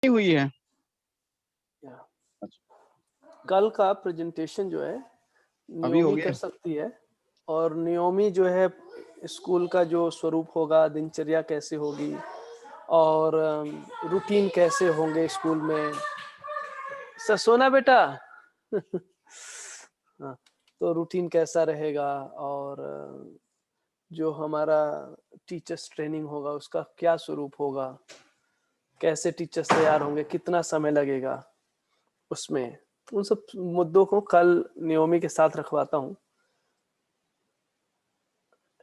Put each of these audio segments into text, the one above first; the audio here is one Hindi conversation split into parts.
हुई है। कल का प्रेजेंटेशन जो है अभी हो नियोमी गया कर सकती है, और नियोमी जो है स्कूल का जो स्वरूप होगा, दिनचर्या कैसे होगी और रूटीन कैसे होंगे स्कूल में। सोना बेटा हाँ, तो रूटीन कैसा रहेगा, और जो हमारा टीचर्स ट्रेनिंग होगा उसका क्या स्वरूप होगा, कैसे टीचर्स तैयार होंगे, कितना समय लगेगा उसमें, उन सब मुद्दों को कल नियोमी के साथ रखवाता हूँ,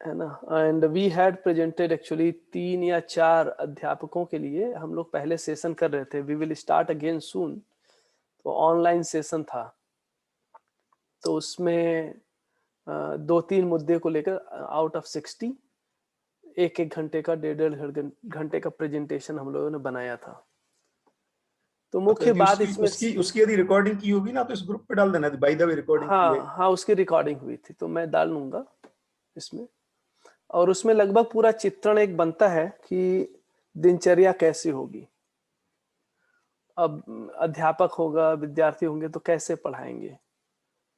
है ना। And we had presented actually 3 या 4 अध्यापकों के लिए हम लोग पहले सेशन कर रहे थे। We will start again soon, तो ऑनलाइन सेशन था, तो उसमें 2-3 मुद्दे को लेकर आउट ऑफ 60 एक घंटे का 1.5 घंटे का प्रेजेंटेशन हम लोगों ने बनाया था। तो मुख्य बात इसमें उसकी यदि रिकॉर्डिंग की होगी ना तो इस ग्रुप पे डाल देना, बाय द वे रिकॉर्डिंग की है। हाँ, उसकी रिकॉर्डिंग हुई थी तो मैं डाल लूंगा इसमें। और उसमें लगभग पूरा चित्रण एक बनता है कि दिनचर्या कैसी होगी। अब अध्यापक होगा, विद्यार्थी होंगे तो कैसे पढ़ाएंगे,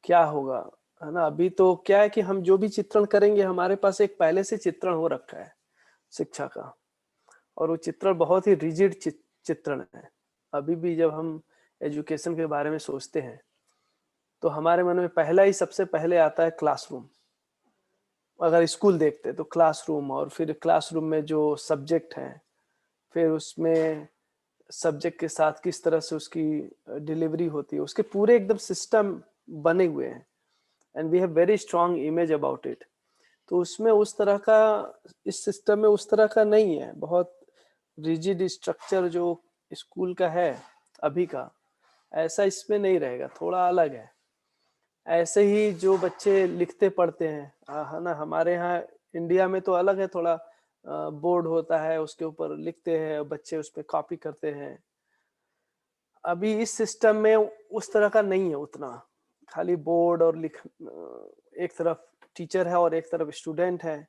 क्या होगा, है ना। अभी तो क्या है कि हम जो भी चित्रण करेंगे हमारे पास एक पहले से चित्रण हो रखा है शिक्षा का, और वो चित्रण बहुत ही रिजिड चित्रण है। अभी भी जब हम एजुकेशन के बारे में सोचते हैं तो हमारे मन में पहला ही सबसे पहले आता है क्लासरूम। अगर स्कूल देखते तो क्लासरूम, और फिर क्लासरूम में जो सब्जेक्ट हैं, फिर उसमें सब्जेक्ट के साथ किस तरह से उसकी डिलीवरी होती है, उसके पूरे एकदम सिस्टम बने हुए हैं, and we have very strong image about it. तो उसमें उस तरह का, इस सिस्टम में उस तरह का नहीं है। बहुत रिजिड स्ट्रक्चर जो स्कूल का है अभी का, ऐसा इसमें नहीं रहेगा, थोड़ा अलग है। ऐसे ही जो बच्चे लिखते पढ़ते हैं, है ना, हमारे यहाँ इंडिया में तो अलग है थोड़ा। बोर्ड होता है, उसके ऊपर लिखते हैं, बच्चे उस पर कॉपी करते हैं। अभी इस सिस्टम में उस तरह का नहीं है उतना, खाली बोर्ड और एक तरफ टीचर है और एक तरफ स्टूडेंट है।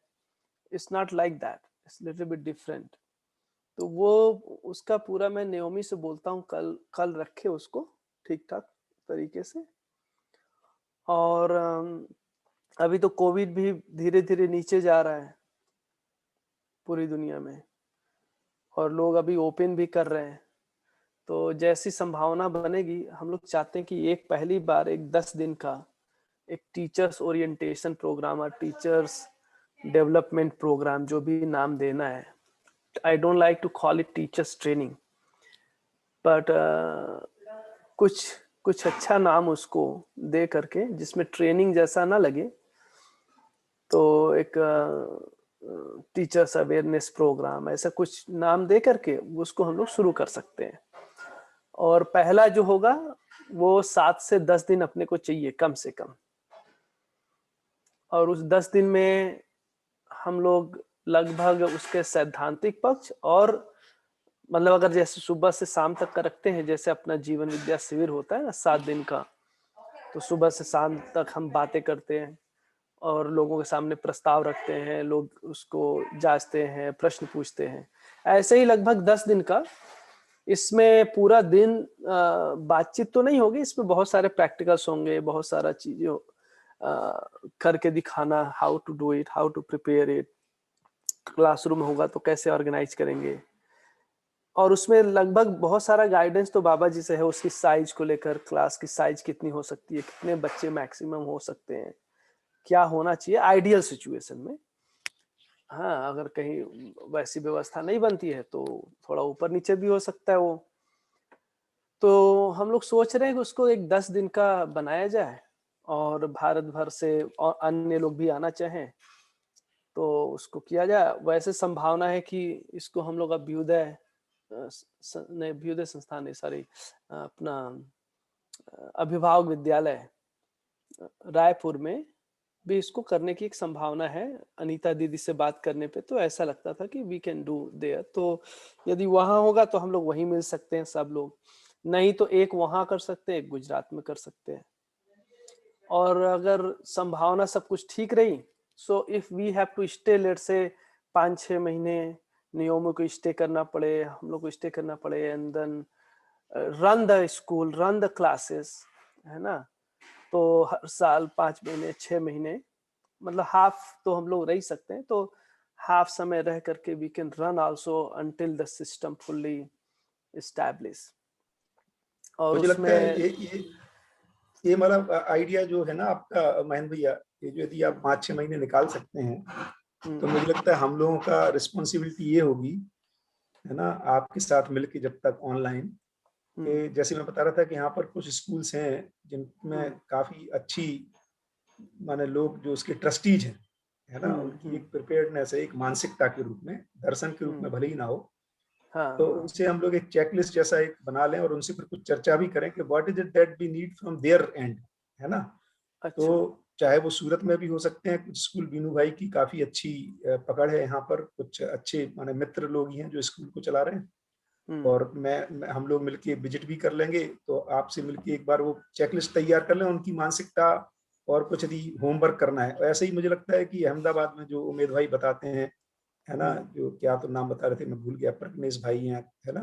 It's not like that, it's little bit different. तो वो उसका पूरा मैं नियोमी से बोलता हूँ, कल रखे उसको ठीक ठाक तरीके से। और अभी तो कोविड भी धीरे धीरे नीचे जा रहा है पूरी दुनिया में, और लोग अभी ओपन भी कर रहे हैं। तो जैसी संभावना बनेगी, हम लोग चाहते हैं कि एक पहली बार एक 10 दिन का एक टीचर्स ओरिएंटेशन प्रोग्राम और टीचर्स डेवलपमेंट प्रोग्राम, जो भी नाम देना है, I don't like to call it teachers training, but कुछ अच्छा नाम उसको दे करके, जिसमें ट्रेनिंग जैसा ना लगे, तो एक टीचर्स अवेयरनेस प्रोग्राम, ऐसा कुछ नाम दे करके उसको हम लोग शुरू कर सकते हैं। और पहला जो होगा वो 7 से 10 दिन अपने को चाहिए कम से कम, और उस 10 दिन में हम लोग लगभग उसके सैद्धांतिक पक्ष, और मतलब अगर जैसे सुबह से शाम तक का रखते हैं, जैसे अपना जीवन विद्या शिविर होता है ना 7 दिन का, तो सुबह से शाम तक हम बातें करते हैं और लोगों के सामने प्रस्ताव रखते हैं, लोग उसको जांचते हैं, प्रश्न पूछते हैं। ऐसे ही लगभग 10 दिन का, इसमें पूरा दिन बातचीत तो नहीं होगी, इसमें बहुत सारे प्रैक्टिकल्स होंगे, बहुत सारा चीजें करके दिखाना, how to do it, how to prepare it. Classroom होगा तो कैसे ऑर्गेनाइज करेंगे, और उसमें लगभग बहुत सारा गाइडेंस तो बाबा जी से है, उसकी साइज को लेकर, क्लास की साइज कितनी हो सकती है, कितने बच्चे मैक्सिमम हो सकते हैं, क्या होना चाहिए आइडियल सिचुएशन में। हाँ, अगर कहीं वैसी व्यवस्था नहीं बनती है तो थोड़ा ऊपर नीचे भी हो सकता है वो। तो हम लोग सोच रहे हैं कि उसको एक 10 दिन का बनाया जाए, और भारत भर से और अन्य लोग भी आना चाहें तो उसको किया जाए। वैसे संभावना है कि इसको हम लोग अभ्युदय नहीं, अभ्युदय संस्थान नहीं, सॉरी, अपना अभिभावक विद्यालय रायपुर में भी इसको करने की एक संभावना है। अनीता दीदी से बात करने पे तो ऐसा लगता था कि वी कैन डू देयर, तो यदि वहां होगा तो हम लोग वहीं मिल सकते हैं सब लोग, नहीं तो एक वहां कर सकते हैं, एक गुजरात में कर सकते हैं। और अगर संभावना सब कुछ ठीक रही, so if we have to stay, late से 5-6 महीने नियमों को स्टे करना पड़े, हम लोग को स्टे करना पड़े, and then run the school, run the classes, है ना। तो हर साल 5 महीने 6 महीने, मतलब हाफ तो हम लोग रह ही सकते हैं, तो हाफ समय रह करके we can run also until the system fully establish. और मुझे लगता है उसमें ये मतलब आइडिया जो है ना आपका महेंद्र भैया, ये जो यदि आप 5-6 महीने निकाल सकते हैं, तो मुझे लगता है हम लोगों का रिस्पॉन्सिबिलिटी ये होगी, है ना, आपके साथ मिलके जब तक ऑनलाइन, कि जैसे मैं बता रहा था कि यहाँ पर कुछ स्कूल्स हैं जिनमें काफी अच्छी माने लोग जो उसके ट्रस्टीज हैं, है ना, उनकी एक प्रिपेयर्डनेस है, एक मानसिकता के रूप में, दर्शन के रूप में भले ही ना हो, हाँ तो हाँ उनसे हम लोग एक चेकलिस्ट जैसा एक बना लें और उनसे फिर कुछ चर्चा भी करें कि what is it that we need from their end, है ना। तो अच्छा चाहे वो सूरत में भी हो सकते हैं कुछ स्कूल, बीनू भाई की काफी अच्छी पकड़ है यहाँ पर, कुछ अच्छे माने मित्र लोग ही हैं जो स्कूल को चला रहे हैं, और हम लोग मिलके विजिट भी कर लेंगे, तो आपसे मिलके एक बार वो चेकलिस्ट तैयार कर लें उनकी मानसिकता, और कुछ यदि होमवर्क करना है। ऐसे ही मुझे लगता है कि अहमदाबाद में जो उमेद भाई बताते हैं, है ना, जो क्या तो नाम बता रहे थे मैं भूल गया, प्रज्ञेश भाई हैं, है ना,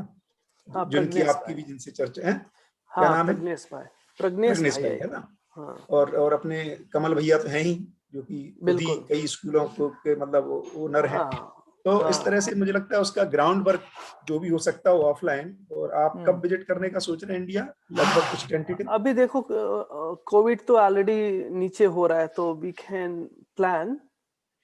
हाँ जिनकी प्रज्ञेश आपकी भाई, भी जिनसे चर्चा है, क्या हाँ नाम है, प्रज्ञेश भाई, प्रज्ञेश प्रज्ञेश भाई भाई, है। है ना, हाँ और अपने कमल भैया तो हैं ही, जो कि खुद ही बिल्कुल। कई स्कूलों को के मतलब ओनर हैं। हाँ तो इस तरह हाँ से मुझे लगता है उसका ग्राउंड वर्क जो भी हो सकता है वो ऑफलाइन। और आप कब विजिट करने का सोच रहे हैं इंडिया, लगभग कुछ टेंटेटिव? अभी देखो कोविड तो ऑलरेडी नीचे हो रहा है, तो वी कैन प्लान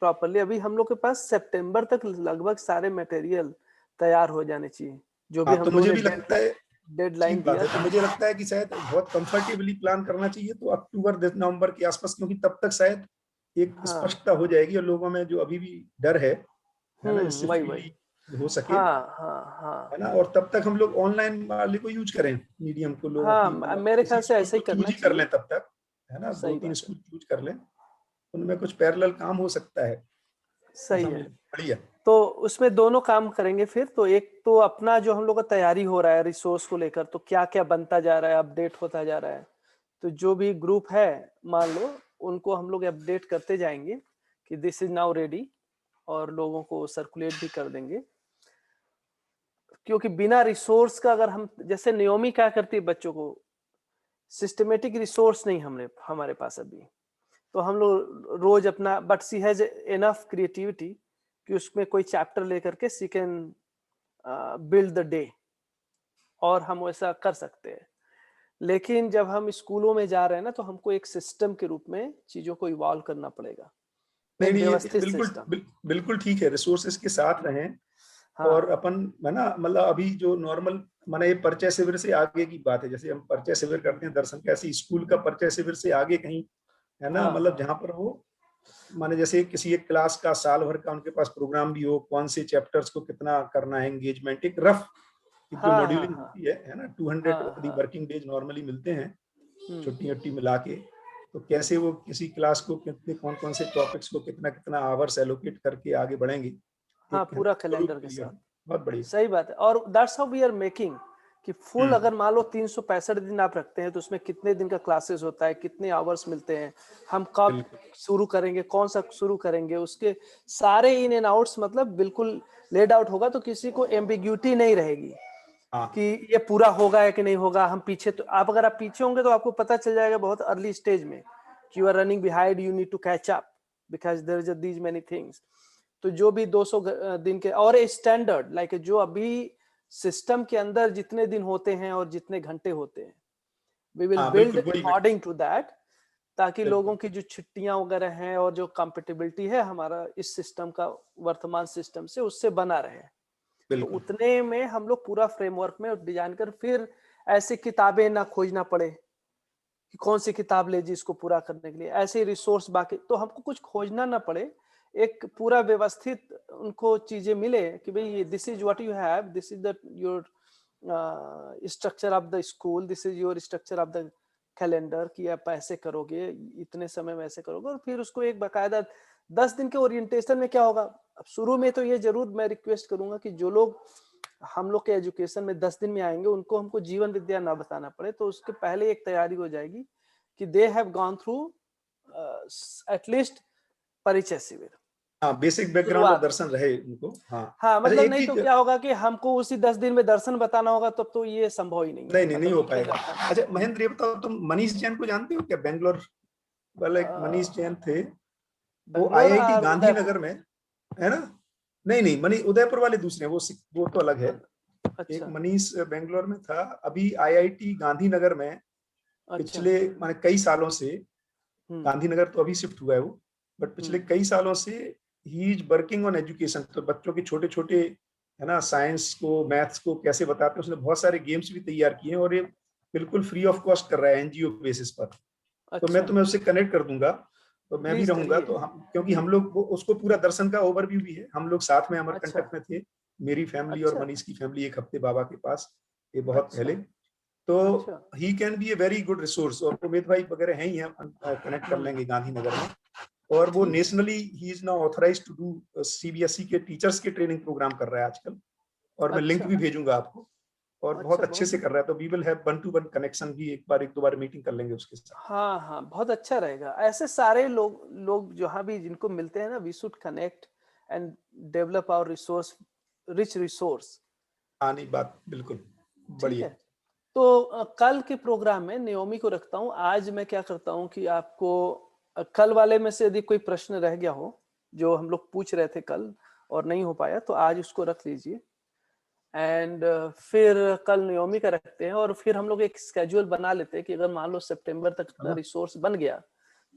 प्रॉपरली। अभी हम लोग के पास सितंबर तक लगभग सारे मटेरियल तैयार हो जाने चाहिए, जो भी हाँ, हम तो लोगों मुझे ने भी लगता है डेडलाइन ठीक बात दिया है, तो था। मुझे लगता है कि शायद बहुत कंफर्टेबली प्लान करना चाहिए, तो अक्टूबर नवंबर के आसपास, क्योंकि तब तक शायद एक हाँ स्पष्टता हो जाएगी और लोगों में जो अभी भी डर है ना, इससे वही वही। फ्रीली हो सके, हाँ हाँ हाँ है ना। और तब तक हम लोग ऑनलाइन वाले को यूज करें, मीडियम को, लोगों हाँ की मतलब मेरे ख्याल किसी से स्कूल ऐसे को ही चूज करना ही कर चाहिए। लें तब तक, है ना, दो सही तीन बात है। स्कूल चूज कर लें, उनमें कुछ पैरेलल काम हो सकता है, सही ऐसा है। मुझे बढ़िया। तो उसमें दोनों काम करेंगे फिर। तो एक तो अपना जो हम लोग का तैयारी हो रहा है रिसोर्स को लेकर, तो क्या क्या बनता जा रहा है, अपडेट होता जा रहा है। तो जो भी ग्रुप है मान लो, उनको हम लोग अपडेट करते जाएंगे कि दिस इज नाउ रेडी, और लोगों को सर्कुलेट भी कर देंगे। क्योंकि बिना रिसोर्स का, अगर हम जैसे नियोमी क्या करती है, बच्चों को सिस्टमेटिक रिसोर्स नहीं हमने हमारे पास अभी, तो हम लोग रोज अपना, but she has enough creativity कि उसमें कोई चैप्टर लेकर के she can build the day, और हम वैसा कर सकते हैं। लेकिन जब हम स्कूलों में जा रहे हैं ना, तो हमको एक सिस्टम के रूप में चीजों को इवॉल्व करना पड़ेगा, नहीं एक नहीं, ये व्यवस्थित बिल्कुल सिस्टम। बिल्कुल ठीक है, रिसोर्सेज के साथ रहें। और हाँ अपन, है ना, मतलब अभी जो नॉर्मल माने ये परिचय शिविर से आगे की बात है, जैसे हम परिचय शिविर करते हैं दर्शन का, ऐसे स्कूल का परिचय शिविर से आगे कहीं, है ना, हाँ मतलब हाँ जहां पर वो माने जैसे किसी एक क्लास का साल भर का उनके पास प्रोग्राम भी हो, कौन से चैप्टर्स को कितना करना है, एंगेजमेंट, एक रफ एक जो हाँ हाँ मॉड्यूलिंग हाँ होती है ना, 200 हाँ हाँ वर्किंग डेज नॉर्मली मिलते हैं, हम्म छुट्टी वट्टी मिला के। तो कैसे वो किसी क्लास को कितने कौन कौन से टॉपिक्स को कितना कितना आवर्स एलोकेट करके आगे बढ़ेंगे, हाँ, एक है ना, पूरा जरूर कैलेंडर के क्लियर, साथ। बहुत बढ़िया। सही बात है। और that's how we are making कि फुल, हम्म, अगर मान लो 365 दिन आप रखते हैं, तो उसमें कितने दिन का क्लासेस होता है, कितने आवर्स मिलते हैं, हम कब बिल्कुल। शुरू करेंगे, कौन सा शुरू करेंगे, उसके सारे इन एंड आउट्स मतलब बिल्कुल लेड आउट होगा, तो किसी को एम्बिग्यूटी नहीं रहेगी कि हाँ ये पूरा होगा या कि नहीं होगा। हम पीछे, तो आप अगर आप पीछे होंगे तो आपको पता चल जाएगा बहुत अर्ली स्टेज में कि you are running behind, you need to catch up, because there is these many things. तो जो भी 200 दिन के और स्टैंडर्ड लाइक जो अभी सिस्टम के अंदर जितने दिन होते हैं और जितने घंटे होते हैं, वी विल हाँ, बिल्ड बिल्कुल वही मैं, अकॉर्डिंग टू दैट, ताकि लोगों बिल्कुल की जो छुट्टियां वगैरह हैं और जो कंपेटेबिलिटी है हमारा इस सिस्टम का, वर्तमान सिस्टम से, उससे बना रहे। तो बिल्कुल। उतने में हम लोग पूरा फ्रेमवर्क में डिजाइन कर, फिर ऐसी किताबें ना खोजना पड़े कि कौन सी किताब ले जी इसको पूरा करने के लिए, ऐसे रिसोर्स बाकी, तो हमको कुछ खोजना ना पड़े। एक पूरा व्यवस्थित उनको चीजें मिले कि भाई this is what you have, this is the your structure of the school, this is your structure of the calendar, कि आप ऐसे करोगे, इतने समय में ऐसे करोगे। और फिर उसको एक बाकायदा 10 दिन के ओरिएंटेशन में क्या होगा। अब शुरू में तो ये जरूर मैं रिक्वेस्ट करूंगा कि जो लोग हम लोग के एजुकेशन में 10 दिन में आएंगे, उनको हमको जीवन विद्या ना बताना पड़े, तो उसके पहले एक तैयारी हो जाएगी कि they have gone through at least परिचय शिविर, हाँ, बेसिक बैकग्राउंड और दर्शन रहे उनको। हाँ हाँ, अच्छा, मतलब एक नहीं चीज, तो क्या होगा कि हमको उसी 10 दिन में दर्शन बताना होगा, तब तो ये संभव ही नहीं है, नहीं मतलब हो निकल पाएगा। जाता है। अच्छा महेंद्र, ये बताओ, तुम मनीष जैन को जानते हो क्या? बेंगलोर वाला एक मनीष जैन थे, वो बेंगलोर आईआईटी और उदयपुर। गांधीनगर में, है ना? नहीं, मनीष उदयपुर वाले दूसरे हैं, वो तो अलग है। एक अच्छा मनीष बेंगलोर में था, अभी आईआईटी गांधीनगर में अच्छा। पिछले माने कई सालों से, हम्म गांधीनगर तो अभी शिफ्ट हुआ है वो, बट पिछले हम्म कई सालों से he is working on education. तो बच्चों के छोटे छोटे, है ना, साइंस को मैथ्स को कैसे बताते हैं, उसने बहुत सारे गेम्स भी तैयार किए हैं, और ये बिल्कुल फ्री ऑफ कॉस्ट कर रहा है एनजीओ बेसिस पर। तो मैं अच्छा, तुम्हें उससे कनेक्ट कर दूंगा, तो मैं भी प्लीज रहूंगा, करिए। तो हम, क्योंकि हम लोग उसको पूरा दर्शन का ओवरव्यू भी है, हम लोग साथ में अच्छा अमरकंटक में थे, मेरी फैमिली और अच्छा मनीष की फैमिली, एक हफ्ते बाबा के पास, ये बहुत अच्छा पहले। तो अच्छा। He can be a very good resource, और उमेद भाई वगैरह हैं ही, हम कनेक्ट कर लेंगे गांधीनगर में। और वो ठीक है। Nationally he is now authorised to do CBSE के टीचर्स के ट्रेनिंग प्रोग्राम कर रहा है आजकल, और मैं लिंक अच्छा भी भेजूंगा आपको, और बहुत अच्छा, अच्छे बहुत से कर रहा है। तो we will have 1-to-1 connection भी, एक दो बार मीटिंग कर लेंगे उसके साथ। हाँ हाँ, बहुत अच्छा रहेगा। ऐसे सारे लोग लोग जहाँ भी जिनको मिलते हैं ना, we should connect and develop our resource, rich resource. हाँ नहीं, बात बिल्कुल ठीक बढ़िया। है। तो कल के प्रोग्राम में नियोमी को रखता हूँ। आज मैं क्या करता हूँ कि आपको कल वाले में से यदि कोई प्रश्न रह गया हो जो हम लोग पूछ रहे थे कल और नहीं हो पाया, तो आज उसको रख लीजिए। एंड फिर कल नियोमी का रखते हैं, और फिर हम लोग एक स्केड्यूल बना लेते हैं कि अगर मान लो सितंबर तक इतना रिसोर्स बन गया,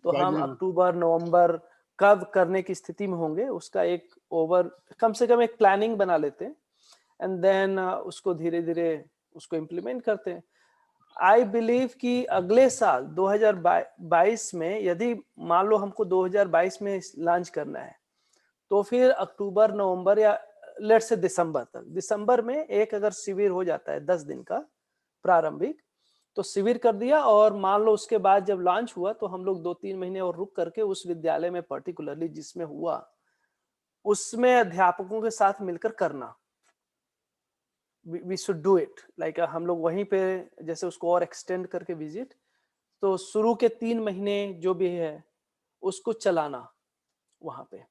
तो हम अक्टूबर नवंबर कब करने की स्थिति में होंगे, उसका एक ओवर, कम से कम एक प्लानिंग बना लेते हैं। एंड देन उसको धीरे धीरे उसको इम्प्लीमेंट करते हैं। आई बिलीव कि अगले साल 2022 में, यदि मान लो हमको 2022 में लॉन्च करना है, तो फिर अक्टूबर नवंबर या लेट से दिसंबर तक, दिसंबर में एक अगर शिविर हो जाता है 10 दिन का प्रारंभिक, तो शिविर कर दिया, और मान लो उसके बाद जब लॉन्च हुआ तो हम लोग 2-3 महीने और रुक करके उस विद्यालय में पर्टिकुलरली जिसमें हुआ, उसमें अध्यापकों के साथ मिलकर करना। We should do it like, हम लोग वहीं पे जैसे उसको और एक्सटेंड करके विजिट, तो शुरू के 3 महीने जो भी है उसको चलाना वहां पे,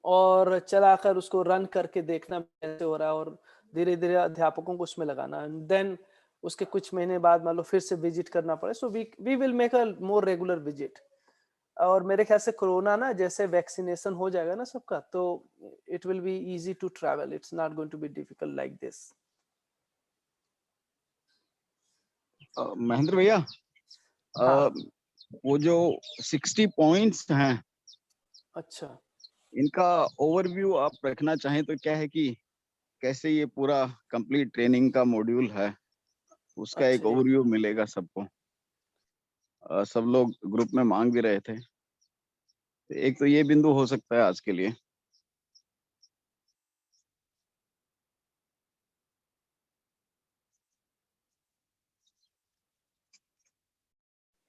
और चलाकर उसको रन करके देखना कैसे हो रहा है, और धीरे धीरे अध्यापकों को उसमें लगाना। देन उसके कुछ महीने बाद मान लो फिर से विजिट करना पड़े, so we will make a more regular visit. और मेरे ख्याल से कोरोना ना जैसे वैक्सीनेशन हो जाएगा ना सबका, तो it will be easy to travel, it's not going to be difficult like this. Mahendra भैया, हाँ। वो जो 60 पॉइंट्स हैं, अच्छा इनका ओवरव्यू आप रखना चाहें तो क्या है कि कैसे ये पूरा कंप्लीट ट्रेनिंग का मॉड्यूल है, उसका एक अच्छा जी। ओवरव्यू मिलेगा सबको। सब लोग ग्रुप में मांग भी रहे थे, तो एक तो ये बिंदु हो सकता है आज के लिए।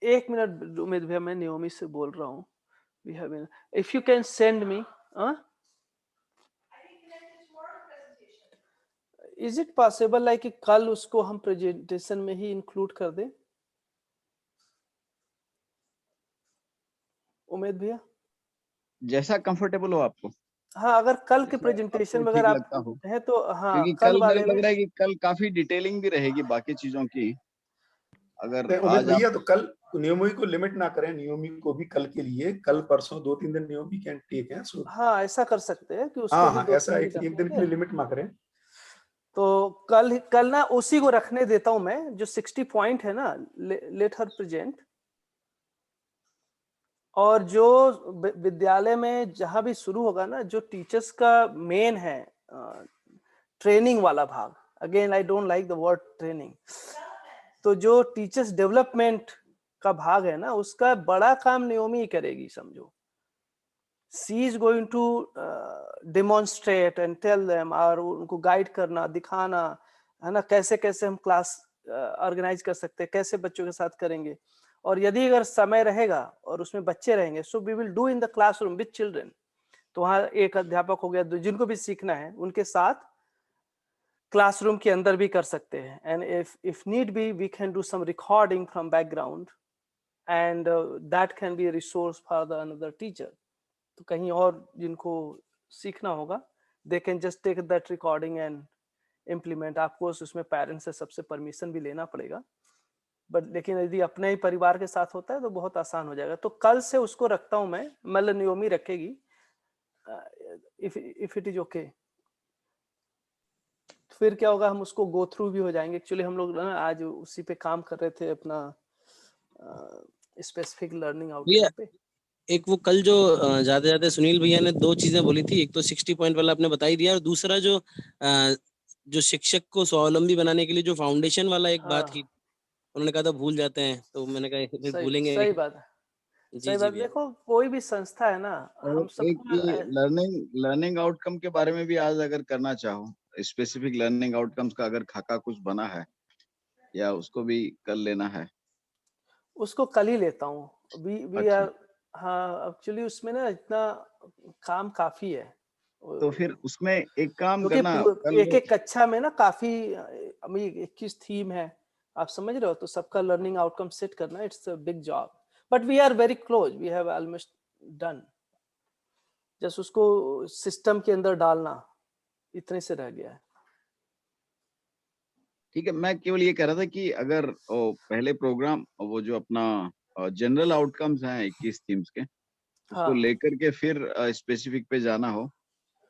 एक मिनट उमेद भैया, मैं नियोमी से बोल रहा हूँ। We have, if you can send me, is it possible like कि कल उसको हम प्रेजेंटेशन में ही इंक्लूड कर दें, उमेद भैया? जैसा कंफर्टेबल हो आपको, हाँ, अगर कल के जैसा प्रेजेंटेशन आपको में ठीक अगर आप लगता हो, हैं तो हाँ, क्योंकि कल कल मेरे वाले लग में। रहा है कि कल काफी डिटेलिंग भी रहेगी बाकी चीजों की। अगर उमेश आज आप भैया, तो कल नियोमी को लिमिट ना करें, नियोमी को भी कल के लिए, कल परसों 2-3 दिन नियोमी कैन टेक है, सो हाँ, ऐसा कर सकते हैं कि उसको हाँ भी हाँ, दो ऐसा तीन दिन एक दिन के रखेंगे। लिए लिमिट ना करें। तो कल ना उसी को रखने देता हूं मैं, जो 60 पॉइंट है ना, लेट हर प्रेजेंट। और जो विद्यालय में जहां भी शुरू होगा ना, जो टीचर्स का मेन है ट्रेनिंग वाला भाग, again I don't like the word training, तो जो टीचर्स डेवलपमेंट का भाग है ना, उसका बड़ा काम नियोमी ही करेगी समझो। She is going to demonstrate and tell them, और उनको गाइड करना, दिखाना, है ना, कैसे कैसे हम क्लास ऑर्गेनाइज कर सकते हैं, कैसे बच्चों के साथ करेंगे। और यदि अगर समय रहेगा और उसमें बच्चे रहेंगे, so we will do in the classroom with children. तो वहाँ एक अध्यापक हो गया, जिनको भी सीखना है उनके साथ क्लासरूम के अंदर भी कर सकते हैं। And if need be, we can do some recording from background, and that can be a resource for the another teacher. तो कहीं और जिनको सीखना होगा, they can just take that recording and implement. आपको उसमें पेरेंट्स से सबसे परमिशन भी लेना पड़ेगा, बट लेकिन यदि अपने ही परिवार के साथ होता है तो बहुत आसान हो जाएगा। तो कल से उसको रखता हूँ मैं, मतलब नियोमी रखेगी, इफ इट इज ओके। फिर क्या होगा, हम उसको गो थ्रू भी हो जाएंगे। एक्चुअली हम लोग ना आज उसी पे काम कर रहे थे, अपना स्पेसिफिक लर्निंग आउटकम पे। एक वो कल जो जाते जाते सुनील भैया ने 2 चीजें बोली थी, एक तो 60 पॉइंट वाला आपने बता ही दिया, और दूसरा जो शिक्षक को स्वावलंबी बनाने के लिए जो फाउंडेशन वाला एक बात की, उन्होंने कहा था भूल जाते हैं, तो मैंने कहा फिर भूलेंगे। सही बात है, जी जी भैया। देखो कोई भी संस्था है ना, और हम एक ये सबको लर्निंग आउटकम के बारे में भी आज अगर करना चाहो, स्पेसिफिक लर्निंग आउटकम्स का अगर खाका कुछ बना है या उसको भी कर लेना है, उसको कल ही लेता हूँ। वी अच्छा। आर, हाँ एक्चुअली उसमें ना इतना काम काफी है, तो फिर उसमें एक काम क्योंकि करना कल एक एक कक्षा में ना काफी 21 थीम है, आप समझ रहे हो, तो सबका लर्निंग आउटकम सेट करना, it's a big job, but we are very close, we have almost done, just उसको सिस्टम के अंदर डालना, इतने से रह गया है। ठीक है। मैं केवल ये कह रहा था कि अगर पहले प्रोग्राम वो जो अपना जनरल आउटकम्स हैं 21 थीम्स के, उसको हाँ, लेकर के फिर स्पेसिफिक पे जाना हो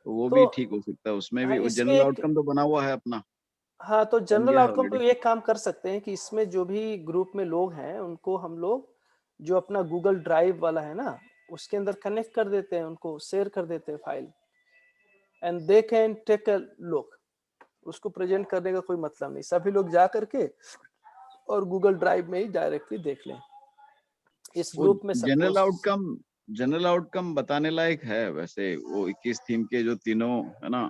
तो वो तो भी ठीक हो सकता है। उसमें हाँ भी इसमें जनरल एक, आउटकम तो बना हुआ है अपना, हाँ तो बन जनरल गया है आउटकम ऑलरेडी। पे एक काम कर सकते हैं कि इसमें जो भी ग्रुप में लोग हैं उनको हम लोग जो अपना गूगल ड्राइव वाला है ना, उसके अंदर कनेक्ट कर देते हैं, उनको शेयर कर देते हैं file, and they can take a look. उसको प्रेजेंट करने का कोई मतलब नहीं, सभी लोग जा करके और गूगल ड्राइव में ही डायरेक्टली देख लें, इस वो ग्रुप में general suppose. Outcome general outcome बताने लायक है वैसे, वो 21 थीम के जो तीनों है ना,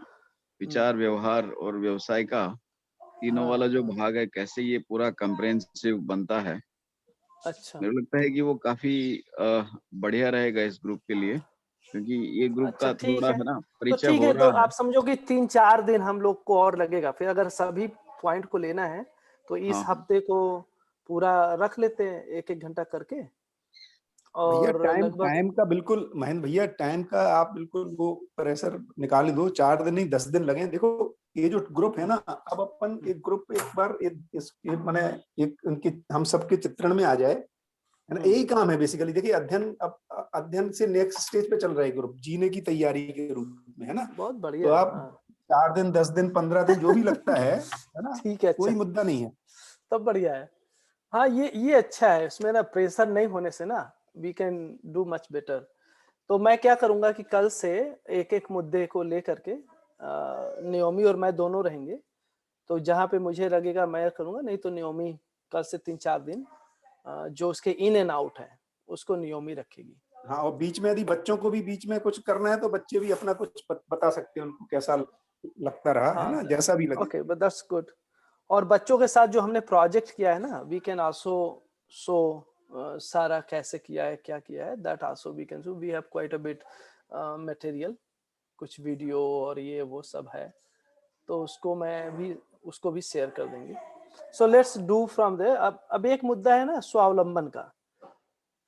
विचार, व्यवहार और व्यवसाय का तीनों हाँ वाला जो हाँ, भाग है, कैसे ये पूरा कंप्रेहेंसिव बनता है। अच्छा मेरे को लगता है कि वो काफी बढ़िया रहेगा इस ग्रुप के लिए, क्योंकि ये ग्रुप अच्छा, का ठीक थोड़ा है। है ना तो परिचय ठीक हो है, तो रहा है। आप समझो कि 3-4 दिन हम लोग को और लगेगा, फिर अगर सभी पॉइंट को लेना है तो इस हाँ हाँ, हफ्ते को पूरा रख लेते हैं, 1-1 घंटा करके, भैया और टाइम लगभग टाइम का बिल्कुल, महेंद्र भैया टाइम का आप बिल्कुल वो प्रेशर निकाल ही दो, 4 दिन नहीं 10 दिन लगे। देखो ये जो ग्रुप है ना, अब अपन एक ग्रुप एक बार माने एक उनके हम सबके चित्रण में आ जाए, है ना, यही काम है बेसिकली। देखिए अध्ययन, अब अध्ययन से नेक्स्ट स्टेज पे चल रहा है ग्रुप, जीने की तैयारी के रूप में, है ना। बहुत तो बढ़िया, आप हाँ 4 दिन 10 दिन 15 दिन जो भी लगता है ना, ठीक है, अच्छा कोई मुद्दा नहीं है। तब बढ़िया है। हाँ ये अच्छा है, इसमें ना प्रेशर नहीं होने से ना we can do much better. तो मैं क्या करूंगा कि कल से एक एक मुद्दे को लेकर के नियोमी और मैं दोनों रहेंगे, तो जहाँ पे मुझे लगेगा मैं करूंगा, नहीं तो नियोमी कल से 3-4 दिन जो उसके इन एंड आउट है उसको नियोमी रखेगी। हाँ, और बीच में यदि बच्चों को भी बीच में कुछ करना है तो बच्चे भी अपना कुछ बता सकते हैं, उनको कैसा लगता रहा, है हाँ ना, जैसा भी लगे। Okay, but that's good. और बच्चों के साथ जो हमने प्रोजेक्ट किया है ना, वी कैन आल्सो शो सारा कैसे किया है, क्या किया है, that also we can show, we have quite a bit material, कुछ वीडियो और ये वो सब है, तो उसको भी शेयर कर देंगे। So let's do from there. अब एक मुद्दा है ना स्वावलंबन का,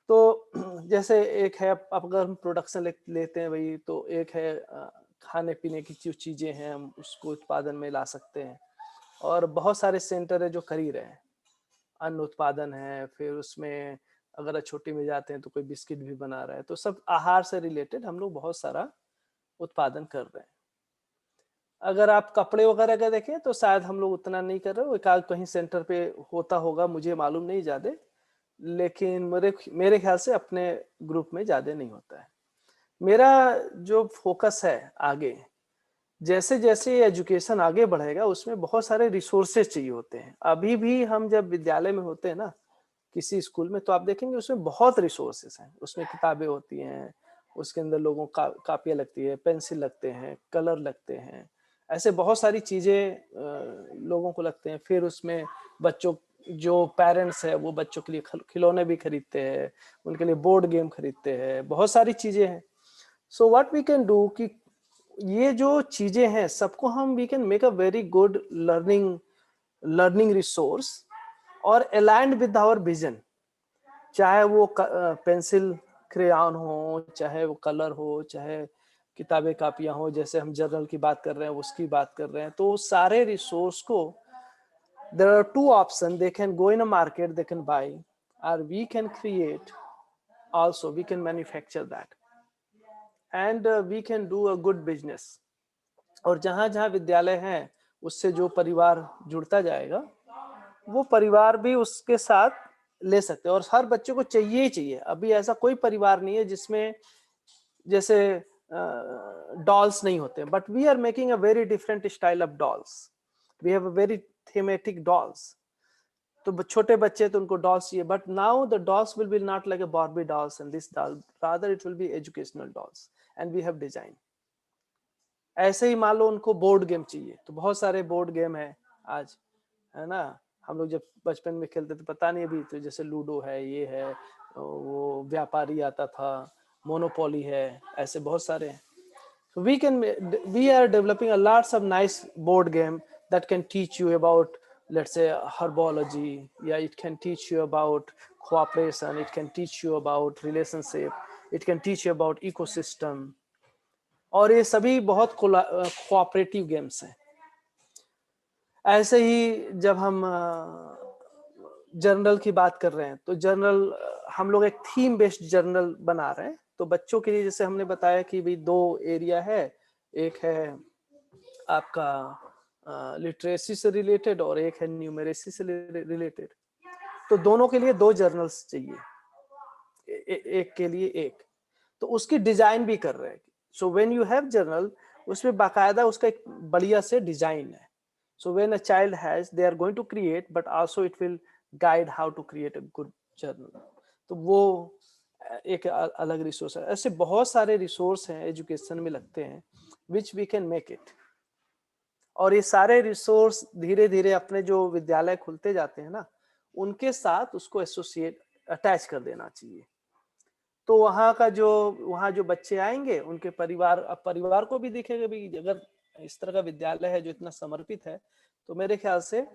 तो जैसे एक है, अब अगर हम प्रोडक्शन लेते हैं भाई, तो एक है खाने पीने की जो चीजें हैं हम उसको उत्पादन में ला सकते हैं, और बहुत सारे सेंटर है जो कर ही रहे हैं, अन्न उत्पादन है, फिर उसमें अगर छोटी में जाते हैं तो कोई बिस्किट भी बना रहा है, तो सब आहार से रिलेटेड हम लोग बहुत सारा उत्पादन कर रहे हैं। अगर आप कपड़े वगैरह का देखें तो शायद हम लोग उतना नहीं कर रहे, एक आध कहीं सेंटर पे होता होगा, मुझे मालूम नहीं ज्यादा, लेकिन मेरे ख्याल से अपने ग्रुप में ज्यादा नहीं होता है। मेरा जो फोकस है आगे, जैसे जैसे एजुकेशन आगे बढ़ेगा उसमें बहुत सारे रिसोर्सेज चाहिए होते हैं। अभी भी हम जब विद्यालय में होते हैं ना, किसी स्कूल में, तो आप देखेंगे उसमें बहुत रिसोर्सेज हैं, उसमें किताबें होती हैं, उसके अंदर लोगों का कापियाँ लगती है, पेंसिल लगते हैं, कलर लगते हैं, ऐसे बहुत सारी चीजें लोगों को लगते हैं। फिर उसमें बच्चों, जो पेरेंट्स है वो बच्चों के लिए खिलौने भी खरीदते हैं, उनके लिए बोर्ड गेम खरीदते हैं, बहुत सारी चीजें हैं। So what we can do कि ये जो चीजें हैं सबको हम we can make a very good learning resource और अलाइंड विद आवर विजन, चाहे वो पेंसिल क्रेयॉन हो, चाहे वो कलर हो, चाहे किताबें कापियां हो, जैसे हम जर्नल की बात कर रहे हैं उसकी बात कर रहे हैं, तो सारे रिसोर्स को there are two options. They can go in a market, they can buy, or we can create also, we can manufacture that, and we can do a good business. और जहां जहां विद्यालय हैं उससे जो परिवार जुड़ता जाएगा वो परिवार भी उसके साथ ले सकते हैं, और हर बच्चे को चाहिए ही चाहिए। अभी ऐसा कोई परिवार नहीं है जिसमें जैसे डॉल्स नहीं होते, but we are making a very different style of dolls, we have a very thematic dolls. तो छोटे बच्चे तो उनको डॉल्स चाहिए, but now the dolls will be not like a Barbie dolls and this doll, rather it will be educational dolls and we have design. ऐसे ही मान लो उनको बोर्ड गेम चाहिए, तो बहुत सारे बोर्ड गेम है आज, है ना। हम लोग जब बचपन में खेलते थे पता नहीं, अभी तो जैसे लूडो है, ये है, वो व्यापारी आता था, मोनोपोली है, ऐसे बहुत सारे हैं। So we are developing a lots of nice board game that can teach you about, let's say, herbology. Yeah, it can teach you about cooperation. It can teach you about relationship. It can teach you about ecosystem. और ये सभी बहुत कोऑपरेटिव गेम्स हैं। ऐसे ही जब हम जर्नल की बात कर रहे हैं, तो जर्नल हम लोग एक थीम बेस्ड जर्नल बना रहे हैं। तो बच्चों के लिए जैसे हमने बताया कि भाई 2 एरिया है, एक है आपका लिटरेसी से रिलेटेड और एक है न्यूमरेसी से रिलेटेड। तो दोनों के लिए 2 जर्नल्स चाहिए, एक के लिए एक। तो उसकी डिजाइन भी कर रहे हैं। So when you have journal, उसमें बाकायदा उसका एक बढ़िया से डिजाइन है। So when a child has, they are going to create, but also it will guide how to create a good journal. तो वो एक अलग रिसोर्स है। ऐसे बहुत सारे रिसोर्स हैं एजुकेशन में लगते हैं which we can make it. और ये सारे रिसोर्स धीरे धीरे अपने जो विद्यालय खुलते जाते हैं ना, उनके साथ उसको एसोसिएट अटैच कर देना चाहिए। तो वहाँ जो बच्चे आएंगे उनके परिवार, अब परिवार को भी दिखेगा भी अगर इस तरह का विद्यालय है जो इतना समर्पित है, तो मेरे ख्याल से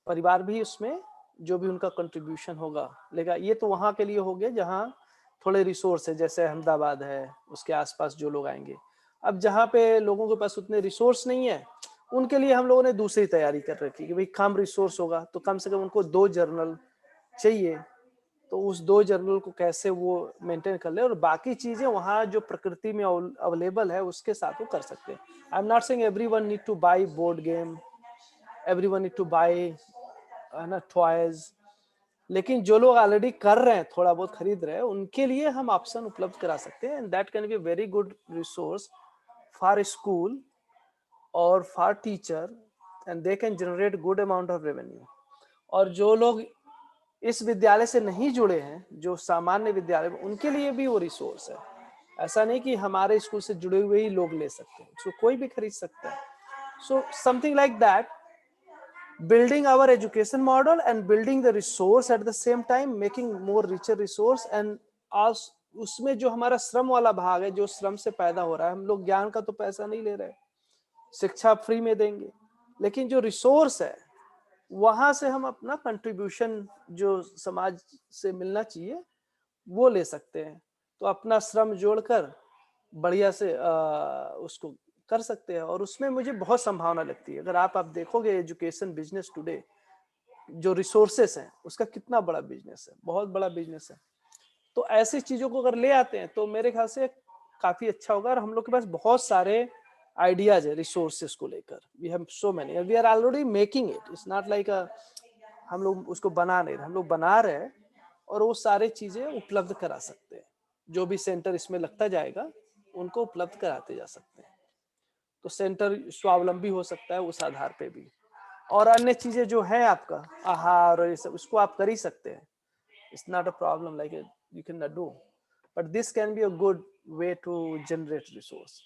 परिवार भी उसमें जो भी उनका कंट्रीब्यूशन होगा लेगा। ये तो वहाँ के लिए हो गया जहाँ थोड़े रिसोर्स है, जैसे अहमदाबाद है, उसके आसपास जो लोग आएंगे। अब जहाँ पे लोगों के पास उतने रिसोर्स नहीं है, उनके लिए हम लोगों ने दूसरी तैयारी कर रखी कि भाई कम रिसोर्स होगा तो कम से कम उनको 2 जर्नल चाहिए, तो उस 2 जर्नल को कैसे वो मेंटेन कर ले, और बाकी चीजें वहाँ जो प्रकृति में अवेलेबल है उसके साथ वो कर सकते हैं। I am not saying everyone need to buy board game, everyone need to buy ना टॉयज, लेकिन जो लोग ऑलरेडी कर रहे हैं, थोड़ा बहुत खरीद रहे हैं, उनके लिए हम ऑप्शन उपलब्ध करा सकते हैं। And that can be a very good resource for school और for teacher, and they can generate good amount of revenue. और जो लोग इस विद्यालय से नहीं जुड़े हैं, जो सामान्य विद्यालय में, उनके लिए भी वो रिसोर्स है। ऐसा नहीं कि हमारे स्कूल से जुड़े हुए ही लोग ले सकते हैं, उसको कोई भी खरीद सकता है। So something like that, building our education model and building the resource at the same time, making more richer resource, and also उसमें जो हमारा श्रम वाला भाग है, जो श्रम से पैदा हो रहा है, हम लोग ज्ञान का तो पैसा नहीं ले रहे, शिक्षा फ्री में देंगे, लेकिन जो रिसोर्स है वहां से हम अपना कंट्रीब्यूशन जो समाज से मिलना चाहिए वो ले सकते हैं। तो अपना श्रम जोड़कर बढ़िया से उसको कर सकते हैं, और उसमें मुझे बहुत संभावना लगती है। अगर आप देखोगे एजुकेशन बिजनेस टुडे, जो रिसोर्सेस हैं उसका कितना बड़ा बिजनेस है, बहुत बड़ा बिजनेस है। तो ऐसी चीजों को अगर ले आते हैं तो मेरे ख्याल से काफी अच्छा होगा। और हम लोग के पास बहुत सारे आइडियाज है रिसोर्सेस को लेकर, we have so many, we are already making it, it's not like हम लोग उसको बना नहीं रहे, हम लोग बना रहे हैं और वो सारे चीजें उपलब्ध करा सकते हैं। जो भी सेंटर इसमें लगता जाएगा उनको उपलब्ध कराते जा सकते हैं। तो सेंटर स्वावलंबी हो सकता है उस आधार पे भी। और अन्य चीजें जो है आपका आहार और ये सब, उसको आप कर ही सकते हैं, it's not a problem like you can not do, but this can be a good way to generate resource.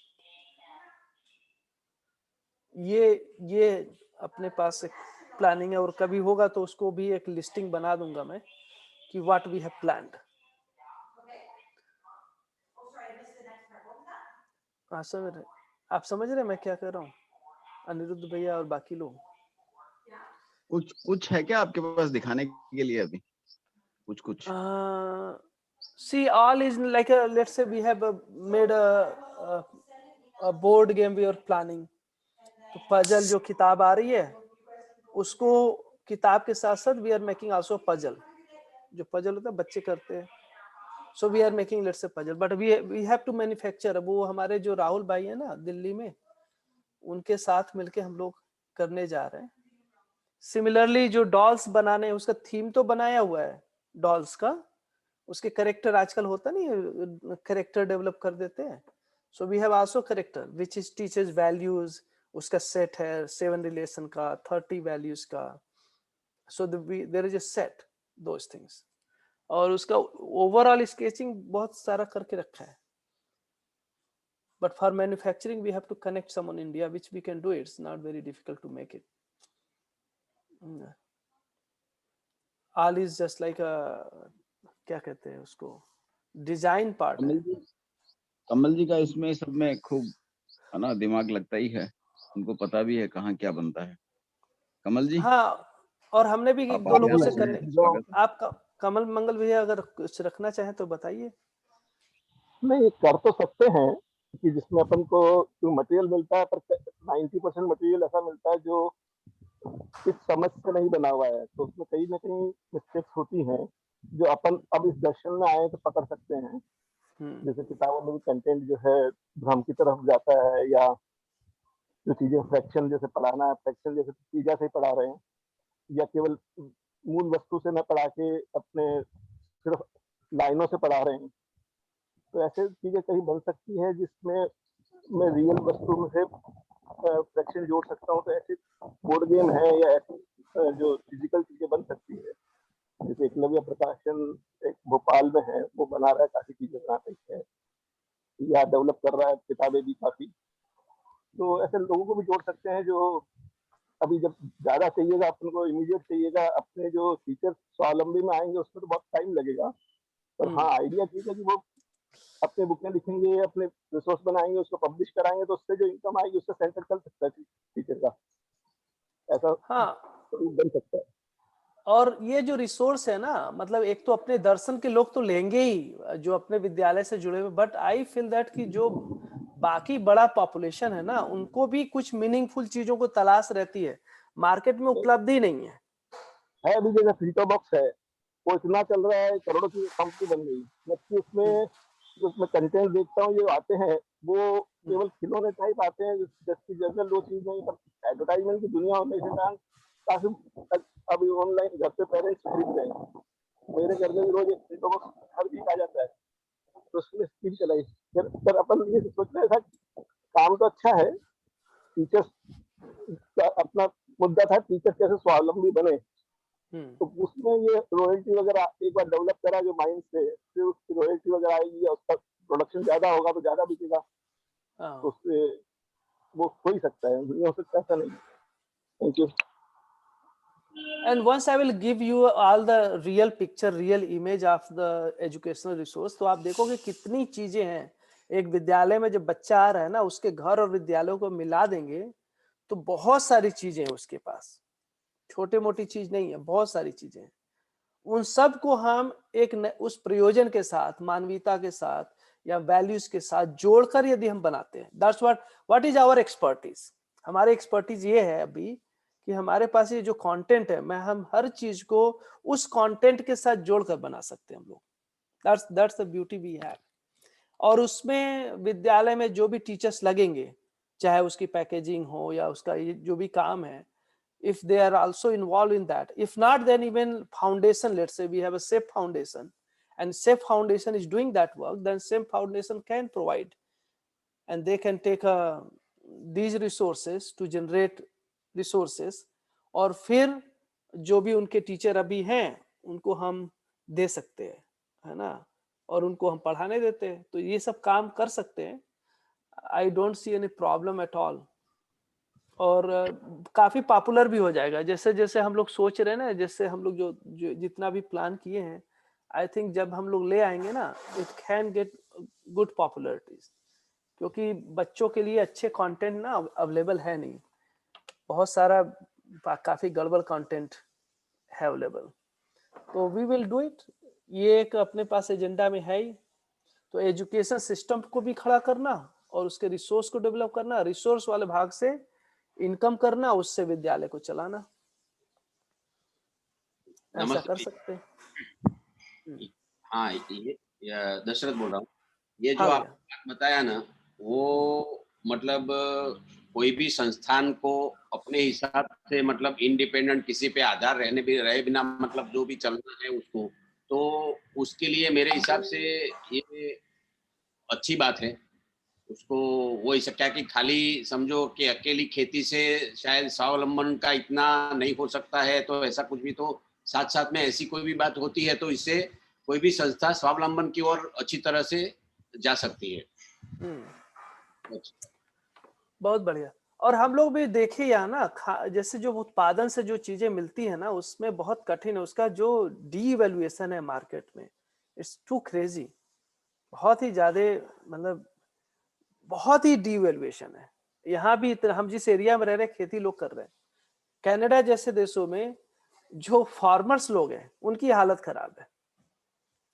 ये अपने पास एक प्लानिंग है, और कभी होगा तो उसको भी एक लिस्टिंग बना दूंगा मैं कि व्हाट वी हैव प्लान्ड। आप समझ रहे मैं क्या कर रहा हूँ, अनिरुद्ध भैया और बाकी लोग? कुछ है क्या आपके पास दिखाने के लिए अभी? कुछ See, all is like a, let's say we have made a board game we are planning. तो पजल जो किताब आ रही है उसको किताब के साथ साथ we are making also puzzle. जो पजल होता है बच्चे करते हैं. So we are making let's say puzzle, but we have to manufacture. वो हमारे जो राहुल भाई है ना दिल्ली में, उनके साथ मिलके हम लोग करने जा रहे हैं. सिमिलरली जो डॉल्स बनाने हैं उसका थीम तो बनाया हुआ है डॉल्स का, उसके करेक्टर आजकल होता नहीं, करेक्टर डेवलप कर देते हैं. So we have also character which is teachers values, उसका सेट है 7 रिलेशन का, 30 वैल्यूज का. So there is a set those things. और उसका ओवरऑल स्केचिंग बहुत सारा करके रखा है. But for manufacturing we have to connect someone in India which we can do. It's not very difficult to make it. All is just like a, क्या कहते हैं उसको, डिजाइन पार्ट है. कमल जी का इसमें सब में खूब है ना दिमाग लगता ही है, उनको पता भी है कहाँ क्या बनता है. कमल जी. हाँ, और हमने भी एक आप दो लोगों आगे से बढ़िए, करने. स्वागत. आप कमल मंगल भैया अगर कुछ रखना चाहें तो बताइए. नहीं, कर तो सकते हैं कि जिसमें अपन को जो मटेरियल मिलता है, पर 90% मटेरियल ऐसा मिलता है जो इस समझ से नहीं बना हुआ है, तो उसमें कहीं ना कहीं मिस्टेक्स होती हैं जो अपन अब इस दर्शन में आए तो पकड़ सकते हैं. जैसे किताबों में भी कंटेंट जो है भ्रम की तरफ जाता है, या जो चीजें फ्रैक्शन जैसे पढ़ाना है, फ्रैक्शन जैसे चीजा से पढ़ा रहे हैं, या केवल मूल वस्तु से न पढ़ा के अपने सिर्फ लाइनों से पढ़ा रहे हैं. तो ऐसे चीजें कहीं बन सकती है जिसमें मैं रियल वस्तु में से फ्रैक्शन जोड़ सकता हूँ. तो ऐसे बोर्ड गेम है या ऐसी जो फिजिकल चीजें बन सकती है. जैसे एकलव्य प्रकाशन एक भोपाल में है, वो बना रहा है, काफी चीजें बना रही है या डेवलप कर रहा है किताबें भी काफी. तो ऐसे लोगों को भी जोड़ सकते हैं जो अभी जब ज्यादा चाहिएगा अपन को, इमीडिएट चाहिएगा, अपने जो टीचर स्वावलंबी में आएंगे उसमें तो बहुत टाइम लगेगा. पर हाँ, आइडिया ठीक है कि वो अपने बुकें लिखेंगे, अपने रिसोर्स बनाएंगे, उसको पब्लिश कराएंगे, तो उससे जो इनकम आएगी उससे सेंटर चल सकता है टीचर का. ऐसा हाँ, बन सकता है. और ये जो रिसोर्स है ना, मतलब एक तो अपने दर्शन के लोग तो लेंगे ही जो अपने विद्यालय से जुड़े हुए, बट आई फील दैट कि जो बाकी बड़ा पॉपुलेशन है ना, उनको भी कुछ मीनिंगफुल चीजों को तलाश रहती है, मार्केट में उपलब्ध ही नहीं है. अभी जैसे फ्रीटो बॉक्स है, वो इतना चल रहा है, करोड़ों की कंपनी बन गई, जबकि उसमें कंटेंट देखता हूँ जो आते हैं वो केवल खिलौने टाइप आते हैं, जबकि जनरल वो चीज नहीं. पर एडवर्टाइजमेंट की दुनिया होने के कारण काफी अभी ऑनलाइन घर पे पेरेंट्स खरीद रहे हैं. मेरे घर में भी रोज एक फ्रीटो बॉक्स हर वीक आ जाता है, तो उसमें स्कीम चलाई. फिर अपन ये सोच रहे था काम तो अच्छा है, टीचर्स का अपना मुद्दा था टीचर कैसे स्वावलंबी बने. तो उसमें ये रॉयल्टी वगैरह एक बार डेवलप करा जो माइंड से, फिर उसकी रॉयल्टी वगैरह आएगी, उसका प्रोडक्शन ज्यादा होगा तो ज्यादा बिकेगा. तो उससे वो हो ही सकता है, नहीं हो सकता ऐसा नहीं. Thank you. And once I will give you all the real picture, real image of the educational resource, तो आप देखोगे कितनी चीजें हैं. एक विद्यालय में जब बच्चा आ रहा है ना, उसके घर और विद्यालयों को मिला देंगे तो बहुत सारी चीजें हैं उसके पास. छोटे मोटी चीज नहीं है, बहुत सारी चीजें हैं. उन सब को हम एक उस प्रयोजन के साथ, मानवीयता के साथ या वैल्यूज के साथ जोड़कर यदि हम बनाते हैं, that's what is our expertise. हमारे एक्सपर्टीज ये है अभी कि हमारे पास ये जो कंटेंट है, मैं हम हर चीज को उस कंटेंट के साथ जोड़कर बना सकते हैं हम लोग. That's the beauty we have. और उसमें विद्यालय में जो भी टीचर्स लगेंगे, चाहे उसकी पैकेजिंग हो या उसका जो भी काम है, if they are also involved in that, if not then even foundation, let's say we have a SAFE foundation and SAFE foundation is doing that work, then SAFE foundation can provide and they can take these resources to generate resources. और फिर जो भी उनके टीचर अभी हैं उनको हम दे सकते हैं, है ना, और उनको हम पढ़ाने देते हैं. तो ये सब काम कर सकते हैं. I don't see any problem at all. और काफी पॉपुलर भी हो जाएगा. जैसे जैसे हम लोग सोच रहे हैं ना, जैसे हम लोग जो जितना भी प्लान किए हैं, आई थिंक जब हम लोग ले आएंगे ना, इट कैन गेट गुड पॉपुलरिटीज. क्योंकि बच्चों के लिए अच्छे कंटेंट ना अवेलेबल है नहीं, बहुत सारा काफी गड़बड़ कंटेंट है अवेलेबल. तो वी विल डू इट. ये एक अपने पास एजेंडा में है ही। तो एजुकेशन सिस्टम को भी खड़ा करना और उसके रिसोर्स को डेवलप करना, रिसोर्स वाले भाग से इनकम करना, उससे विद्यालय को चलाना, ऐसा कर सकते हैं। हाँ, ये दशरथ बोल रहा हूँ। ये जो हाँ आप भैया। बात बताया ना, वो मतलब कोई भी संस्थान को अपने हिसाब से मतलब इंडिपेंडेंट किसी पे आधार रहे बिना मतलब जो भी चलना है उसको, तो उसके लिए मेरे हिसाब से ये अच्छी बात है। उसको वो ऐसा क्या कि खाली समझो कि अकेली खेती से शायद स्वावलंबन का इतना नहीं हो सकता है, तो ऐसा कुछ भी, तो साथ साथ में ऐसी कोई भी बात होती है तो इससे कोई भी संस्था स्वावलंबन की ओर अच्छी तरह से जा सकती है। बहुत बढ़िया। और हम लोग भी देखे यहाँ ना, जैसे जो उत्पादन से जो चीजें मिलती है ना, उसमें बहुत कठिन है, उसका जो डीवैल्यूएशन है मार्केट में, इट्स टू क्रेजी, बहुत ही ज्यादा, मतलब बहुत ही डीवैल्यूएशन है। यहाँ भी हम जिस एरिया में रह रहे खेती लोग कर रहे हैं, कनाडा जैसे देशों में जो फार्मर्स लोग हैं उनकी हालत खराब है,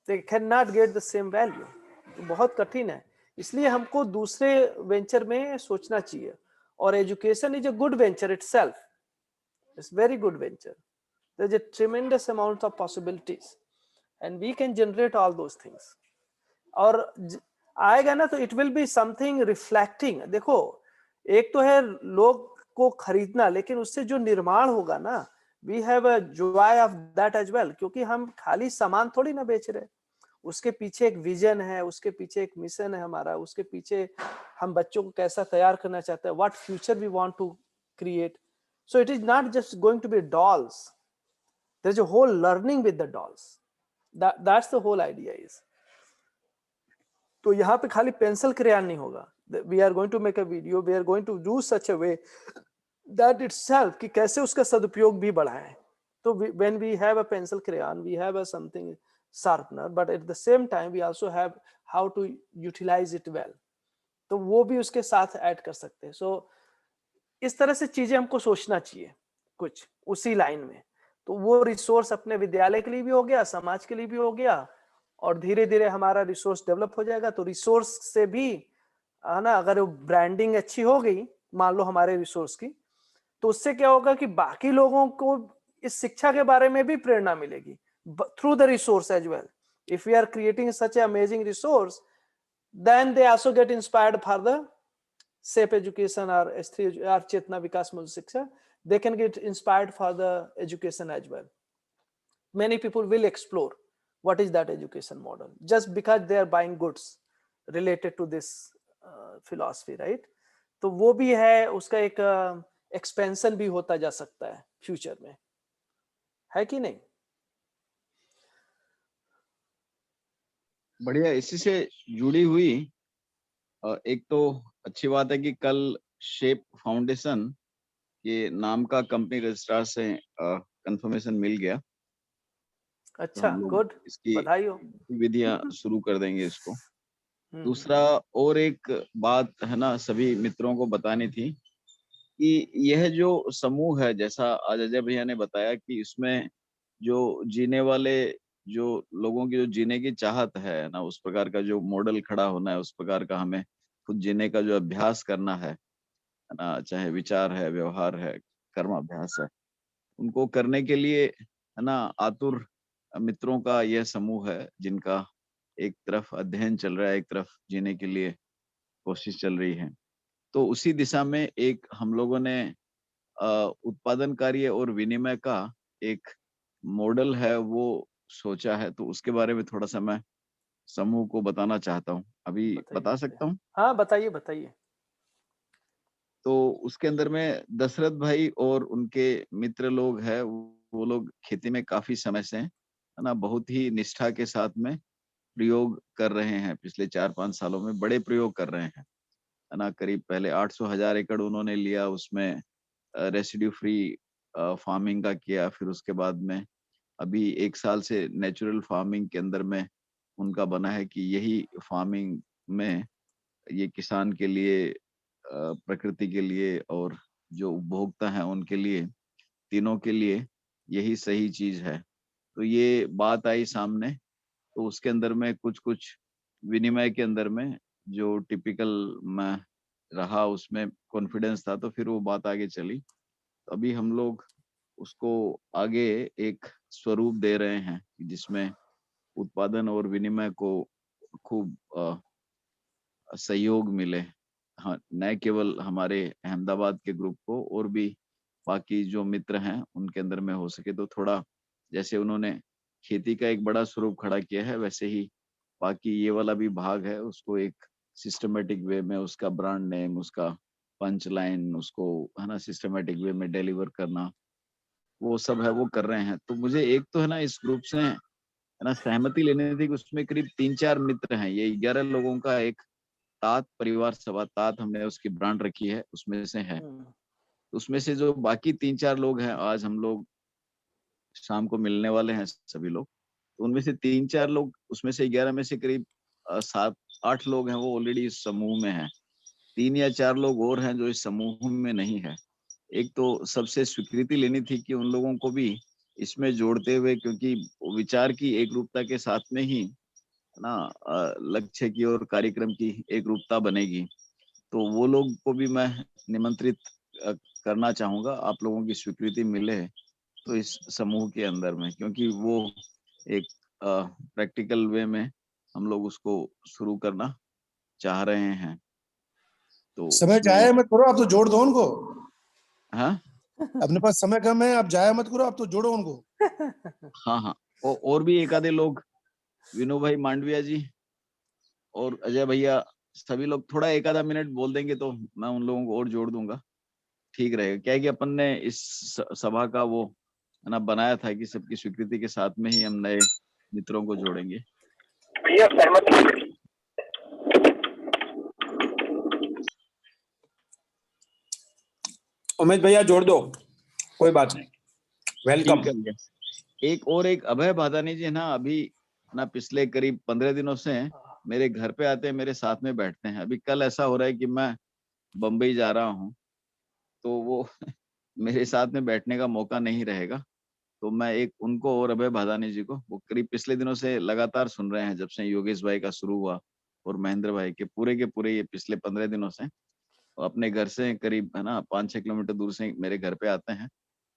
they can not get the same value, बहुत कठिन है। इसलिए हमको दूसरे वेंचर में सोचना चाहिए, और education is a good venture itself, it's very good venture, there is a tremendous amount of possibilities and we can generate all those things. और आएगा ना तो it will be something reflecting. देखो, एक तो है लोग को खरीदना, लेकिन उससे जो निर्माण होगा ना, we have a joy of that as well, क्योंकि हम खाली सामान थोड़ी ना बेच रहे, उसके पीछे एक विजन है, उसके पीछे एक मिशन है हमारा, उसके पीछे हम बच्चों को कैसा तैयार करना चाहते हैं, what future we want to create. So it is not just going to be dolls, there is a whole learning with the dolls, that's the whole idea is. तो यहाँ पे खाली पेंसिल क्रेयॉन नहीं होगा, we are going to make a video, we are going to do such a way that itself कि कैसे उसका सदुपयोग भी बढ़ाएं। तो when we have a pencil crayon, we have a something sharpener, but at the same time we also have how to utilize it well, तो वो भी उसके साथ ऐड कर सकते हैं। सो इस तरह से चीजें हमको सोचना चाहिए कुछ उसी लाइन में। तो वो रिसोर्स अपने विद्यालय के लिए भी हो गया, समाज के लिए भी हो गया, और धीरे धीरे हमारा रिसोर्स डेवलप हो जाएगा। तो रिसोर्स से भी है ना, अगर ब्रांडिंग अच्छी हो गई मान लो हमारे रिसोर्स की, तो उससे क्या होगा कि बाकी लोगों को इस शिक्षा के बारे में भी प्रेरणा मिलेगी through the resource as well. If we are creating such a amazing resource, then they also get inspired for the safe education or S3 or Chetna Vikas Mul Shiksha. They can get inspired for the education as well. Many people will explore what is that education model just because they are buying goods related to this philosophy, right? तो वो भी है, उसका एक एक्सपेंशन भी होता जा सकता है फ्यूचर में, है कि नहीं? बढ़िया। इसी से जुड़ी हुई एक तो अच्छी बात है कि कल शेप फाउंडेशन के नाम का कंपनी रजिस्ट्रार से कंफर्मेशन मिल गया। अच्छा, तो गुड, इसकी बधाई हो। विधियां शुरू कर देंगे इसको। दूसरा और एक बात है ना, सभी मित्रों को बतानी थी कि यह जो समूह है, जैसा आज अजय भैया ने बताया कि इसमें जो जीने वाले, जो लोगों की जो जीने की चाहत है ना, उस प्रकार का जो मॉडल खड़ा होना है, उस प्रकार का हमें खुद जीने का जो अभ्यास करना है ना, चाहे विचार है, व्यवहार है, कर्म अभ्यास है, उनको करने के लिए है ना आतुर मित्रों का यह समूह है, जिनका एक तरफ अध्ययन चल रहा है, एक तरफ जीने के लिए कोशिश चल रही है। तो उसी दिशा में एक हम लोगों ने उत्पादन कार्य और विनिमय का एक मॉडल है वो सोचा है। तो उसके बारे में थोड़ा सा मैं समूह को बताना चाहता हूँ। अभी बता सकता हूँ? हाँ, बताइए बताइए। तो उसके अंदर में दशरथ भाई और उनके मित्र लोग हैं, वो लोग खेती में काफी समय से है ना, बहुत ही निष्ठा के साथ में प्रयोग कर रहे हैं। पिछले 4-5 सालों में बड़े प्रयोग कर रहे हैं, है ना। करीब पहले 800,000 एकड़ उन्होंने लिया, उसमें रेसिड्यू फ्री फार्मिंग का किया। फिर उसके बाद में अभी 1 साल से नेचुरल फार्मिंग के अंदर में उनका बना है कि यही फार्मिंग में ये किसान के लिए, प्रकृति के लिए और जो उपभोक्ता हैं उनके लिए, तीनों के लिए यही सही चीज है। तो ये बात आई सामने तो उसके अंदर में कुछ कुछ विनिमय के अंदर में जो टिपिकल मैं रहा उसमें कॉन्फिडेंस था, तो फिर वो बात आगे चली। तो अभी हम लोग उसको आगे एक स्वरूप दे रहे हैं जिसमें उत्पादन और विनिमय को खूब सहयोग मिले। हाँ, न केवल हमारे अहमदाबाद के ग्रुप को और भी बाकी जो मित्र हैं उनके अंदर में हो सके तो थोड़ा, जैसे उन्होंने खेती का एक बड़ा स्वरूप खड़ा किया है, वैसे ही बाकी ये वाला भी भाग है, उसको एक सिस्टमेटिक वे में उसका ब्रांड नेम, उसका पंच लाइन, उसको है ना सिस्टमेटिक वे में डिलीवर करना, वो सब है वो कर रहे हैं। तो मुझे एक तो है ना इस ग्रुप से है ना सहमति लेनी थी कि उसमें करीब 3-4 मित्र हैं। ये 11 लोगों का एक तात परिवार सभा, तात हमने उसकी ब्रांड रखी है, उसमें से है। उसमें से जो बाकी 3-4 लोग हैं, आज हम लोग शाम को मिलने वाले हैं सभी लोग, तो उनमें से 3-4 लोग, उसमें से 11 में से करीब 7-8 लोग हैं वो ऑलरेडी इस समूह में हैं। 3 या 4 लोग और हैं जो इस समूह में नहीं है। एक तो सबसे स्वीकृति लेनी थी कि उन लोगों को भी इसमें जोड़ते हुए, क्योंकि विचार की एक रूपता के साथ में ही ना लक्ष्य की और कार्यक्रम की एक रूपता बनेगी। तो वो लोग को भी मैं निमंत्रित करना चाहूंगा, आप लोगों की स्वीकृति मिले तो इस समूह के अंदर में, क्योंकि वो एक प्रैक्टिकल वे में हम लोग उसको शुरू करना चाह रहे हैं। तो समय जाया मत करो, आप तो जोड़ दो उनको। हाँ, अपने पास समय कम है, आप जाया मत करो, आप तो जोड़ो उनको। हाँ हाँ, और भी एक आधे लोग, विनोद भाई मांडविया जी और अजय भैया, सभी लोग थोड़ा एक आधा मिनट बोल देंगे तो मैं उन लोगों को और जोड़ दूंगा, ठीक रहेगा। क्या है कि अपन ने इस सभा का वो है ना बनाया था कि सबकी स्वीकृति के साथ में ही हम नए मित्रों को जोड़ेंगे। भैया सहमत। उमेश भैया जोड़ दो, कोई बात नहीं, वेलकम। एक अभय भादानी जी ना, अभी ना पिछले करीब 15 दिनों से मेरे घर पे आते हैं, मेरे साथ में बैठते हैं। अभी कल ऐसा हो रहा है कि मैं बम्बई जा रहा हूँ, तो वो मेरे साथ में बैठने का मौका नहीं रहेगा। तो मैं एक उनको और अभय भादानी जी को, वो करीब पिछले दिनों से लगातार सुन रहे हैं, जब से योगेश भाई का शुरू हुआ और महेंद्र भाई के पूरे ये पिछले 15 दिनों से अपने घर से करीब है ना 5-6 किलोमीटर दूर से मेरे घर पे आते हैं,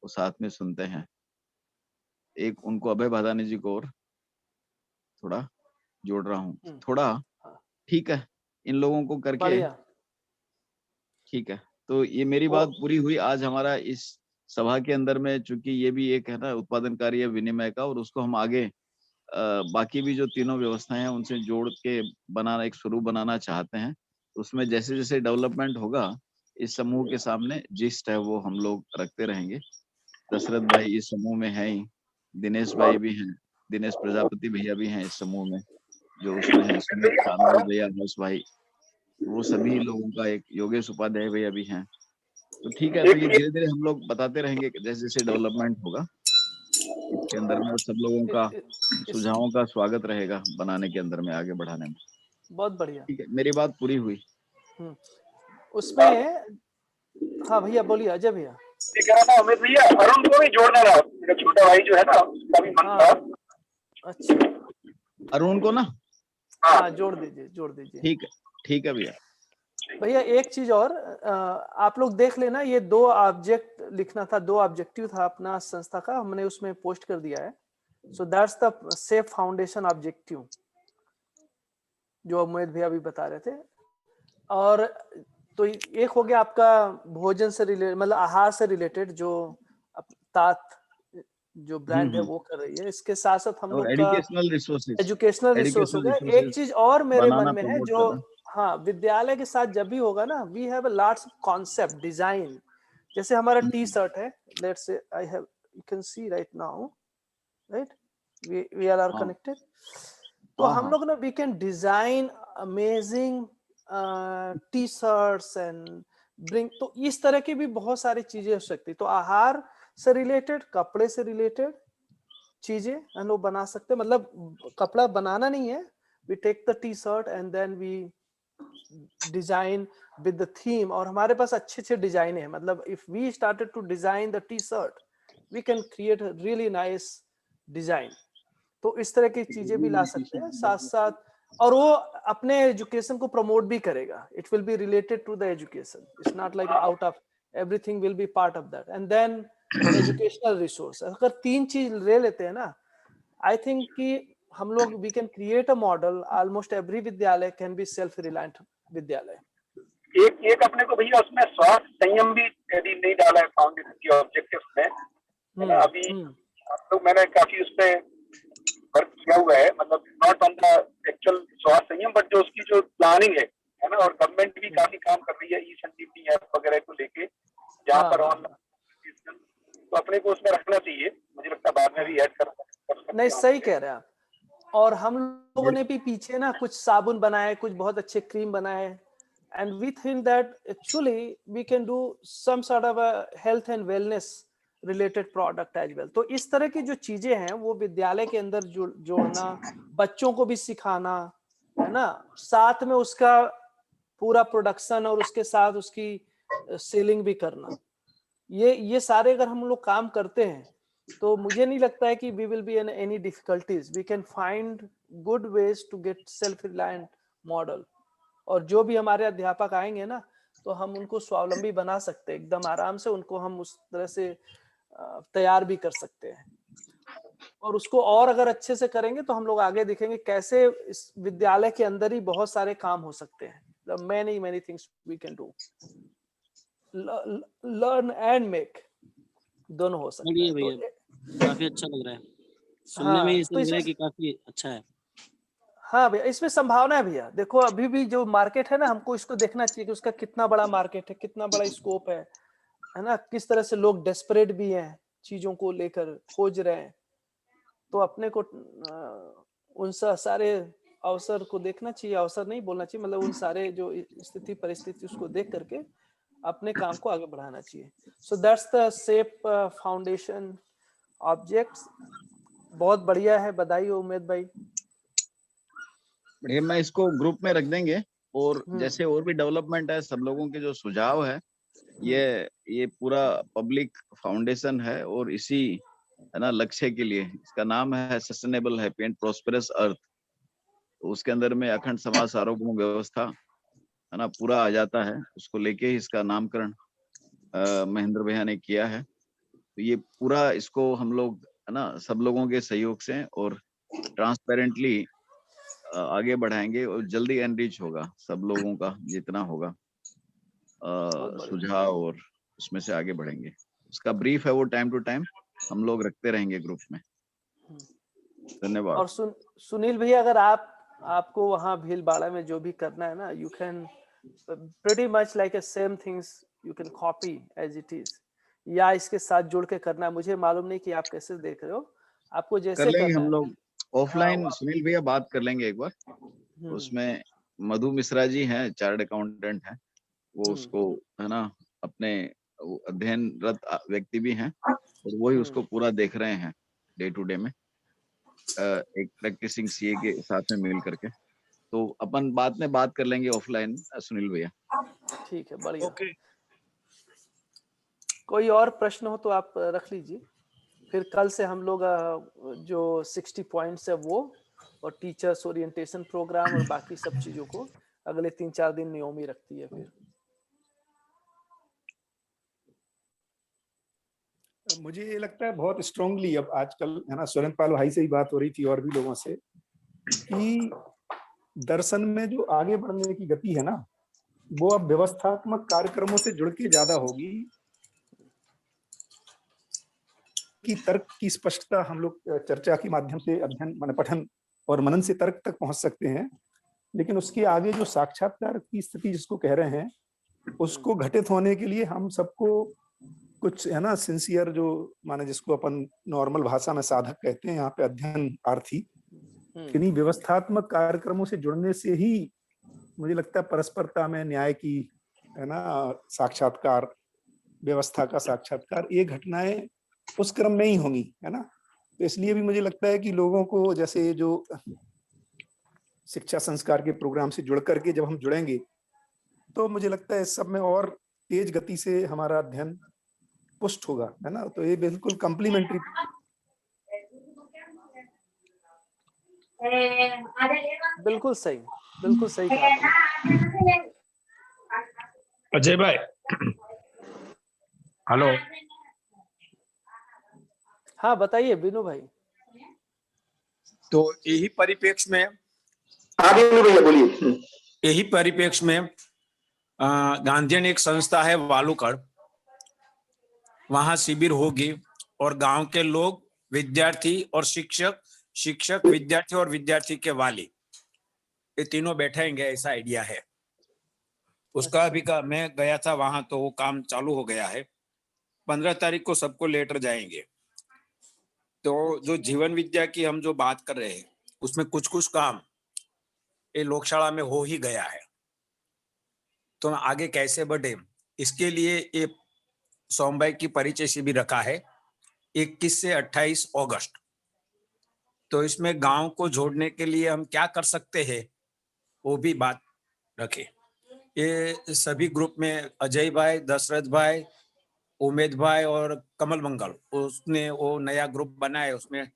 वो साथ में सुनते हैं। एक उनको अभय भादानी जी को और थोड़ा जोड़ रहा हूँ, थोड़ा ठीक है, इन लोगों को करके ठीक है। तो ये मेरी बात पूरी हुई। आज हमारा इस सभा के अंदर में, चूंकि ये भी एक है ना उत्पादन कार्य विनिमय का, और उसको हम आगे बाकी भी जो तीनों व्यवस्थाएं हैं उनसे जोड़ के बनाना, एक स्वरूप बनाना चाहते हैं। उसमें जैसे जैसे डेवलपमेंट होगा, इस समूह के सामने जिस्ट है वो हम लोग रखते रहेंगे। दशरथ भाई इस समूह में है ही, दिनेश भाई भी हैं, दिनेश प्रजापति भैया भी हैं इस समूह में जो उसमें है, सुमित कानूर भैया, हर्ष भाई, वो सभी लोगों का एक, योगेश उपाध्याय भैया भी हैं। तो ठीक है, तो ये धीरे धीरे हम लोग बताते रहेंगे जैसे जैसे डेवलपमेंट होगा इसके अंदर में, सब लोगों का सुझावों का स्वागत रहेगा बनाने के अंदर में, आगे बढ़ाने में। बहुत बढ़िया, ठीक है, मेरी बात पूरी हुई। उसमें हाँ भैया बोलिए, अजय भैया। ये कह रहा था अमित भैया, अरुण को भी जोड़ना था, मेरा छोटा भाई जो है ना, उसका भी मन था। अच्छा, अरुण को ना, हाँ जोड़ दीजिए। ठीक है भैया। भैया एक चीज और, आप लोग देख लेना, ये 2 ऑब्जेक्ट लिखना था, 2 ऑब्जेक्टिव था अपना संस्था का, हमने उसमें पोस्ट कर दिया है। So that's the safe foundation objective जो अमित भैया भी बता रहे थे। और तो एक हो गया आपका भोजन से रिलेटेड, मतलब आहार से रिलेटेड, जो तात जो ब्रांड है वो कर रही है। इसके साथ साथ हम लोग का एजुकेशनल रिसोर्स हो गया। एक चीज और मेरे मन में है जो, हाँ, विद्यालय के साथ जब भी होगा ना, we have lots of concept design. जैसे हमारा टी शर्ट है, let's say I have, you can see right now, right, we are connected. तो हम लोग ना, we can design amazing T shirts and bring, तो इस तरह की भी बहुत सारी चीजें हो सकती। तो आहार से रिलेटेड, कपड़े से रिलेटेड चीजें हम लोग बना सकते हैं। मतलब कपड़ा बनाना नहीं है, we take the t-shirt and then we design with the theme। और हमारे पास अच्छे डिजाइन है, मतलब if we started to design the t-shirt, we can create a really nice design। तो इस तरह की चीजें भी ला सकते हैं साथ साथ, और वो अपने एजुकेशन को प्रमोट भी करेगा. It will be related to the education. It's not like out of, everything will be part of that. And then educational resource. अगर 3 चीज ले लेते हैं ना, आई थिंक कि हम लोग we can create a model. Almost every विद्यालय कैन बी सेल्फ रिलायंट विद्यालय. एक अपने को भैया उसमें स्वास्थ्य संयम भी यदि नहीं डाला है फाउंडेशन की ऑब्जेक्टिव्स में, अभी तो मैंने काफी उस पर वर्क किया हुआ है, मतलब नॉट ऑन द एक्चुअल स्वास्थ्य संयम बट जो उसकी जो प्लानिंग है ना, और गवर्नमेंट भी काफी काम कर रही है ई संजीवनी ऐप वगैरह को लेके, जहाँ पर ऑनलाइन, तो अपने को उसमें रखना चाहिए. मुझे लगता है बाद में भी ऐड कर सकते. नहीं, सही कह रहे हैं आप. और हम लोगों ने भी पीछे ना कुछ साबुन बनाए, कुछ बहुत अच्छे क्रीम बनाए, and we think that actually we can do some sort of a health and wellness related product as well. तो इस तरह की जो चीजें हैं वो विद्यालय के अंदर जोड़ना, बच्चों को भी सिखाना, है ना, साथ में उसका पूरा प्रोडक्शन और उसके साथ उसकी सेलिंग भी करना. ये सारे अगर हम लोग काम करते हैं तो मुझे नहीं लगता है कि we will be in any difficulties. We can find good ways to get self-reliant model. और जो भी हमारे अध्यापक आएंगे ना, तो हम उनको स्वावलंबी बना सकते हैं एकदम आराम से. उनको हम उस तरह से तैयार भी कर सकते हैं, और उसको और अगर अच्छे से करेंगे तो हम लोग आगे दिखेंगे कैसे इस विद्यालय के अंदर ही बहुत सारे काम हो सकते हैं. many things we can do. Learn and make दोनों हो सकते हैं. तो काफी अच्छा लग रहा है सुनने में. इसमें लग रहा है कि काफी अच्छा है. हाँ भैया, इसमें संभावना है भैया. देखो अभी भी जो मार्केट है ना, हमको इसको देखना चाहिए कि उसका कितना बड़ा मार्केट है, कितना बड़ा स्कोप है ना, किस तरह से लोग डेस्परेट भी हैं, चीजों को लेकर खोज रहे हैं. तो अपने को उन सारे अवसर को देखना चाहिए, अवसर नहीं बोलना चाहिए, मतलब उन सारे जो स्थिति परिस्थिति उसको देख करके अपने काम को आगे बढ़ाना चाहिए. So that's the shape foundation objects. बहुत बढ़िया है, बधाई हो उमेद भाई. बढ़िया, मैं इसको ग्रुप में रख देंगे, और जैसे और भी डेवलपमेंट है, सब लोगों के जो सुझाव है, ये पूरा पब्लिक फाउंडेशन है, और इसी है ना लक्ष्य के लिए इसका नाम है सस्टेनेबल हैप्पी एंड प्रॉस्पेरस अर्थ. तो उसके अंदर में अखंड समाज सार्वभौम व्यवस्था है ना पूरा आ जाता है. उसको लेके ही इसका नामकरण महेंद्र भैया ने किया है. तो ये पूरा इसको हम लोग है ना सब लोगों के सहयोग से और ट्रांसपेरेंटली आगे बढ़ाएंगे, और जल्दी एनरिच होगा सब लोगों का जितना होगा सुझाव, और उसमें से आगे बढ़ेंगे. उसका ब्रीफ है वो टाइम टू टाइम हम लोग रखते रहेंगे ग्रुप में. धन्यवाद. और सुनील भैया, अगर आपको वहाँ भीलवाड़ा में जो भी करना है ना, you can pretty much like a same things you can copy as it is, या इसके साथ जोड़ के करना है. मुझे मालूम नहीं कि आप कैसे देख रहे हो, आपको जैसे कर लेंगे करना हम है. लोग ऑफलाइन. सुनील भैया बात कर लेंगे एक बार. उसमें मधु मिश्रा जी हैं, चार्टर्ड अकाउंटेंट हैं, वो उसको है ना अपने अध्ययनरत व्यक्ति भी हैं, और वही उसको पूरा देख रहे हैं डे टू डे में, एक प्रैक्टिसिंग सीए के साथ में मिल करके. तो अपन बाद में बात कर लेंगे ऑफलाइन सुनील भैया. ठीक है, बढ़िया. ओके, कोई और प्रश्न हो तो आप रख लीजिए. फिर कल से हम लोग जो 60 पॉइंट्स है वो, और टीचर्स ओरिएंटेशन प्रोग्राम और बाकी सब चीजों को अगले 3-4 दिन नियोमी रखती है. फिर मुझे ये लगता है बहुत स्ट्रांगली अब आजकल है ना, सुरेंद्र पाल भाई से ही बात हो रही थी और भी लोगों से, कि दर्शन में जो आगे बढ़ने की गति है ना, वो अब व्यवस्थात्मक कार्यक्रमों से जुड़ के ज्यादा होगी. कि तर्क की स्पष्टता हम लोग चर्चा के माध्यम से, अध्ययन पठन और मनन से तर्क तक पहुंच सकते हैं, लेकिन उसके आगे जो साक्षात्कार की स्थिति जिसको कह रहे हैं, उसको घटित होने के लिए हम सबको कुछ है ना सिंसियर, जो माने जिसको अपन नॉर्मल भाषा में साधक कहते हैं, यहाँ पे अध्ययनार्थी, किन्हीं व्यवस्थात्मक कार्यक्रमों से जुड़ने से ही मुझे लगता है परस्परता में न्याय की है ना साक्षात्कार, व्यवस्था का साक्षात्कार, ये घटनाएं उस क्रम में ही होंगी, है ना. तो इसलिए भी मुझे लगता है कि लोगों को जैसे जो शिक्षा संस्कार के प्रोग्राम से जुड़ करके जब हम जुड़ेंगे, तो मुझे लगता है इस सब में और तेज गति से हमारा अध्ययन पुष्ट होगा, है ना. तो ये बिल्कुल कम्प्लीमेंट्री. बिल्कुल सही कहा आपने। अजय भाई, हेलो। हाँ बताइए बीनू भाई। तो यही परिप्रेक्ष्य में, आगे भैया बोलिए। यही परिप्रेक्ष्य में गांधीयन एक संस्था है वालुकड़, वहां शिविर होगी और गांव के लोग, विद्यार्थी और शिक्षक विद्यार्थी और विद्यार्थी के वाली, ये तीनों बैठेंगे, ऐसा आइडिया है उसका। अभी का मैं गया था वहां, तो वो काम चालू हो गया है। 15 तारीख को सबको लेटर जाएंगे। तो जो जीवन विद्या की हम जो बात कर रहे हैं, उसमें कुछ कुछ काम ये लोकशाला में हो ही गया है। तो आगे कैसे बढ़े, इसके लिए ये सोमबाई की परिचय शिविर रखा है 21 से 28 अगस्त। तो इसमें गांव को जोड़ने के लिए हम क्या कर सकते हैं, वो भी बात रखे। ये सभी ग्रुप में अजय भाई, दशरथ भाई, उमेद भाई और कमल मंगल, उसने वो नया ग्रुप बनाया, उसमें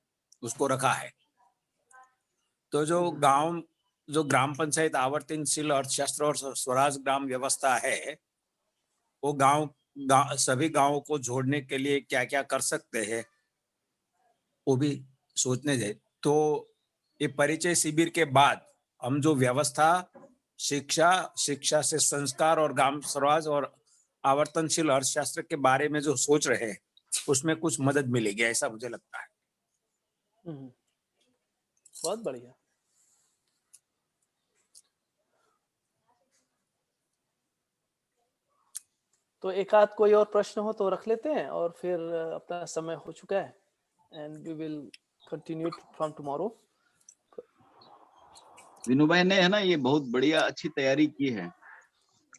उसको रखा है। तो जो गांव, जो ग्राम पंचायत आवर्तनशील अर्थशास्त्र और स्वराज ग्राम व्यवस्था है, वो सभी गांवों को जोड़ने के लिए क्या क्या कर सकते हैं, वो भी सोचने जाए। तो ये परिचय शिविर के बाद हम जो व्यवस्था, शिक्षा से संस्कार और ग्राम स्वराज और आवर्तनशील अर्थशास्त्र के बारे में जो सोच रहे हैं, उसमें कुछ मदद मिलेगी, ऐसा मुझे लगता है। बहुत बढ़िया। तो एक आध कोई और प्रश्न हो तो रख लेते हैं, और फिर अपना समय हो चुका है, and we will continue from tomorrow. Vinu भाई ने है ना ये बहुत बढ़िया अच्छी तैयारी की है।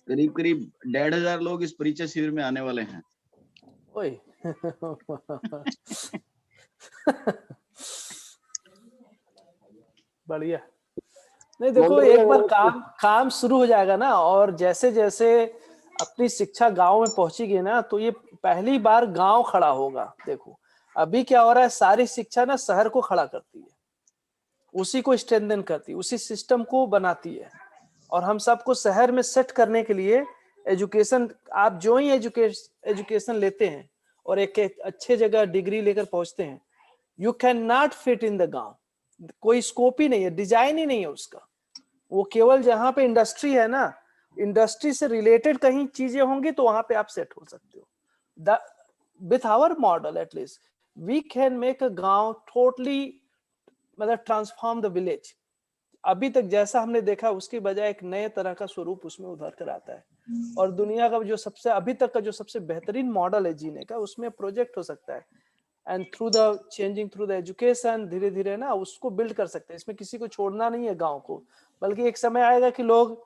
करीब करीब 1500 लोग इस परिचय शिविर में आने वाले हैं। ओए बढ़िया। नहीं देखो, एक बार काम शुरू हो जाएगा ना, और जैसे जैसे अपनी शिक्षा गांव में पहुंचेगी ना, तो ये पहली बार गांव खड़ा होगा। देखो अभी क्या हो रहा है, सारी शिक्षा ना शहर को खड़ा करती है, उसी को स्ट्रेंथन करती है, उसी सिस्टम को बनाती है। और हम सबको शहर में सेट करने के लिए एजुकेशन, आप जो ही एजुकेशन लेते हैं और एक अच्छे जगह डिग्री लेकर पहुंचते हैं, you can not fit in the गांव। कोई स्कोप ही नहीं है, डिजाइन ही नहीं है उसका। वो केवल जहां पे इंडस्ट्री है ना, इंडस्ट्री से रिलेटेड कहीं चीजें होंगी तो वहां पे आप सेट हो सकते हो। With our model at least we can make a गांव टोटली, मतलब ट्रांसफॉर्म द विलेज। अभी तक जैसा हमने देखा उसकी बजाय एक नए तरह का स्वरूप उसमें उभर कर आता है। और दुनिया का जो सबसे अभी तक का जो सबसे बेहतरीन मॉडल है जीने का, उसमें प्रोजेक्ट हो सकता है। And through the changing through the education धीरे धीरे ना उसको बिल्ड कर सकते हैं। इसमें किसी को छोड़ना नहीं है गांव को, बल्कि एक समय आएगा कि लोग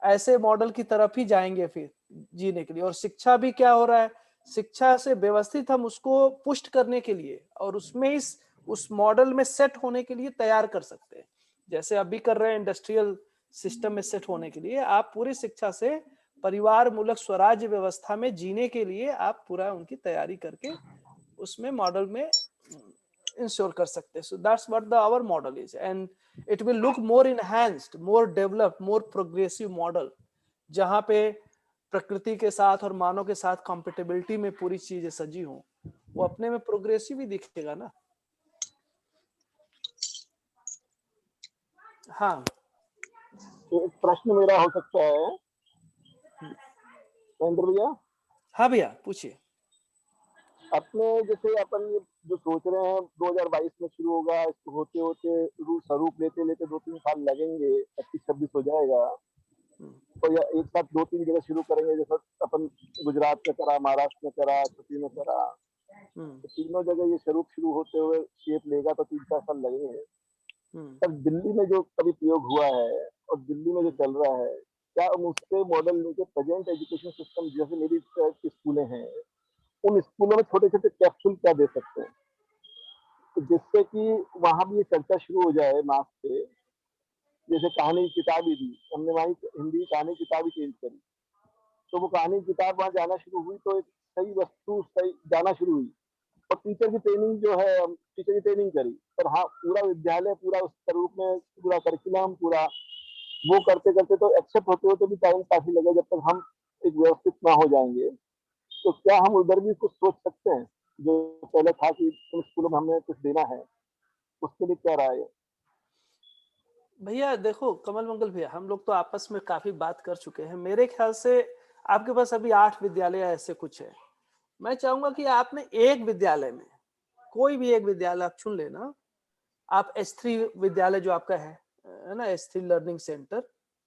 ऐसे मॉडल की तरफ ही जाएंगे फिर जीने के लिए। और शिक्षा भी क्या हो रहा है, शिक्षा से व्यवस्थित हम उसको पुष्ट करने के लिए और उसमें उस मॉडल में सेट होने के लिए तैयार कर सकते हैं। जैसे अभी कर रहे हैं इंडस्ट्रियल सिस्टम में सेट होने के लिए, आप पूरी शिक्षा से परिवार मूलक स्वराज्य व्यवस्था में जीने के लिए आप पूरा उनकी तैयारी करके उसमें मॉडल में इंश्योर कर सकते हैं। So that's what the our model is, and it will look more enhanced, more developed, more progressive model, जहां पे प्रकृति के साथ और मानव के साथ कॉम्पेटेबिलिटी में पूरी चीजें सजी हो। वो अपने में प्रोग्रेसिव ही दिखेगा ना। हाँ, एक प्रश्न मेरा हो सकता है महेंद्र भैया। हाँ भैया पूछिए। अपने जैसे अपन जो सोच रहे हैं 2022 में शुरू होगा, इसको होते होते स्वरूप लेते लेते 2-3 साल लगेंगे, 25-26 हो जाएगा। तो या एक साथ 2-3 जगह शुरू करेंगे, जैसे अपन गुजरात में करा, महाराष्ट्र में करा, छत्तीसगढ़ में करा, तो तीनों जगह ये स्वरूप शुरू होते हुए शेप लेगा तो 3-4 साल लगेंगे। तब दिल्ली में जो कभी प्रयोग हुआ है और दिल्ली में जो चल रहा है, क्या हम उससे मॉडल लेके प्रेजेंट एजुकेशन सिस्टम जैसे मेरी स्कूलें हैं, उन स्कूलों में छोटे छोटे कैप्सूल क्या दे सकते हैं, तो जिससे कि वहां भी ये चर्चा शुरू हो जाए मास पे। जैसे कहानी की किताब ही दी हमने, वहीं हिंदी कहानी किताब ही चेंज करी, तो वो कहानी किताब वहां जाना शुरू हुई तो एक सही वस्तु सही जाना शुरू हुई। और टीचर की ट्रेनिंग जो है, टीचर की ट्रेनिंग करी, पर हाँ पूरा विद्यालय पूरा उस स्वरूप में पूरा करिकुलम पूरा वो करते करते तो एक्सेप्ट होते होते भी टाइम काफी लगे जब तक हम एक व्यवस्थित ना हो जाएंगे। तो क्या हम उधर भी कुछ सोच सकते हैं, जो पहले था कि इन स्कूलों में हमें कुछ देना है, उसके लिए क्या राय है? भैया देखो कमल मंगल भैया, हम लोग तो आपस में काफी बात कर चुके हैं। मेरे ख्याल से आपके पास अभी 8 विद्यालय ऐसे कुछ है। मैं चाहूंगा कि आपने एक विद्यालय में, कोई भी एक विद्यालय आप चुन लेना। आप S3 विद्यालय जो आपका है ना, S3 लर्निंग सेंटर,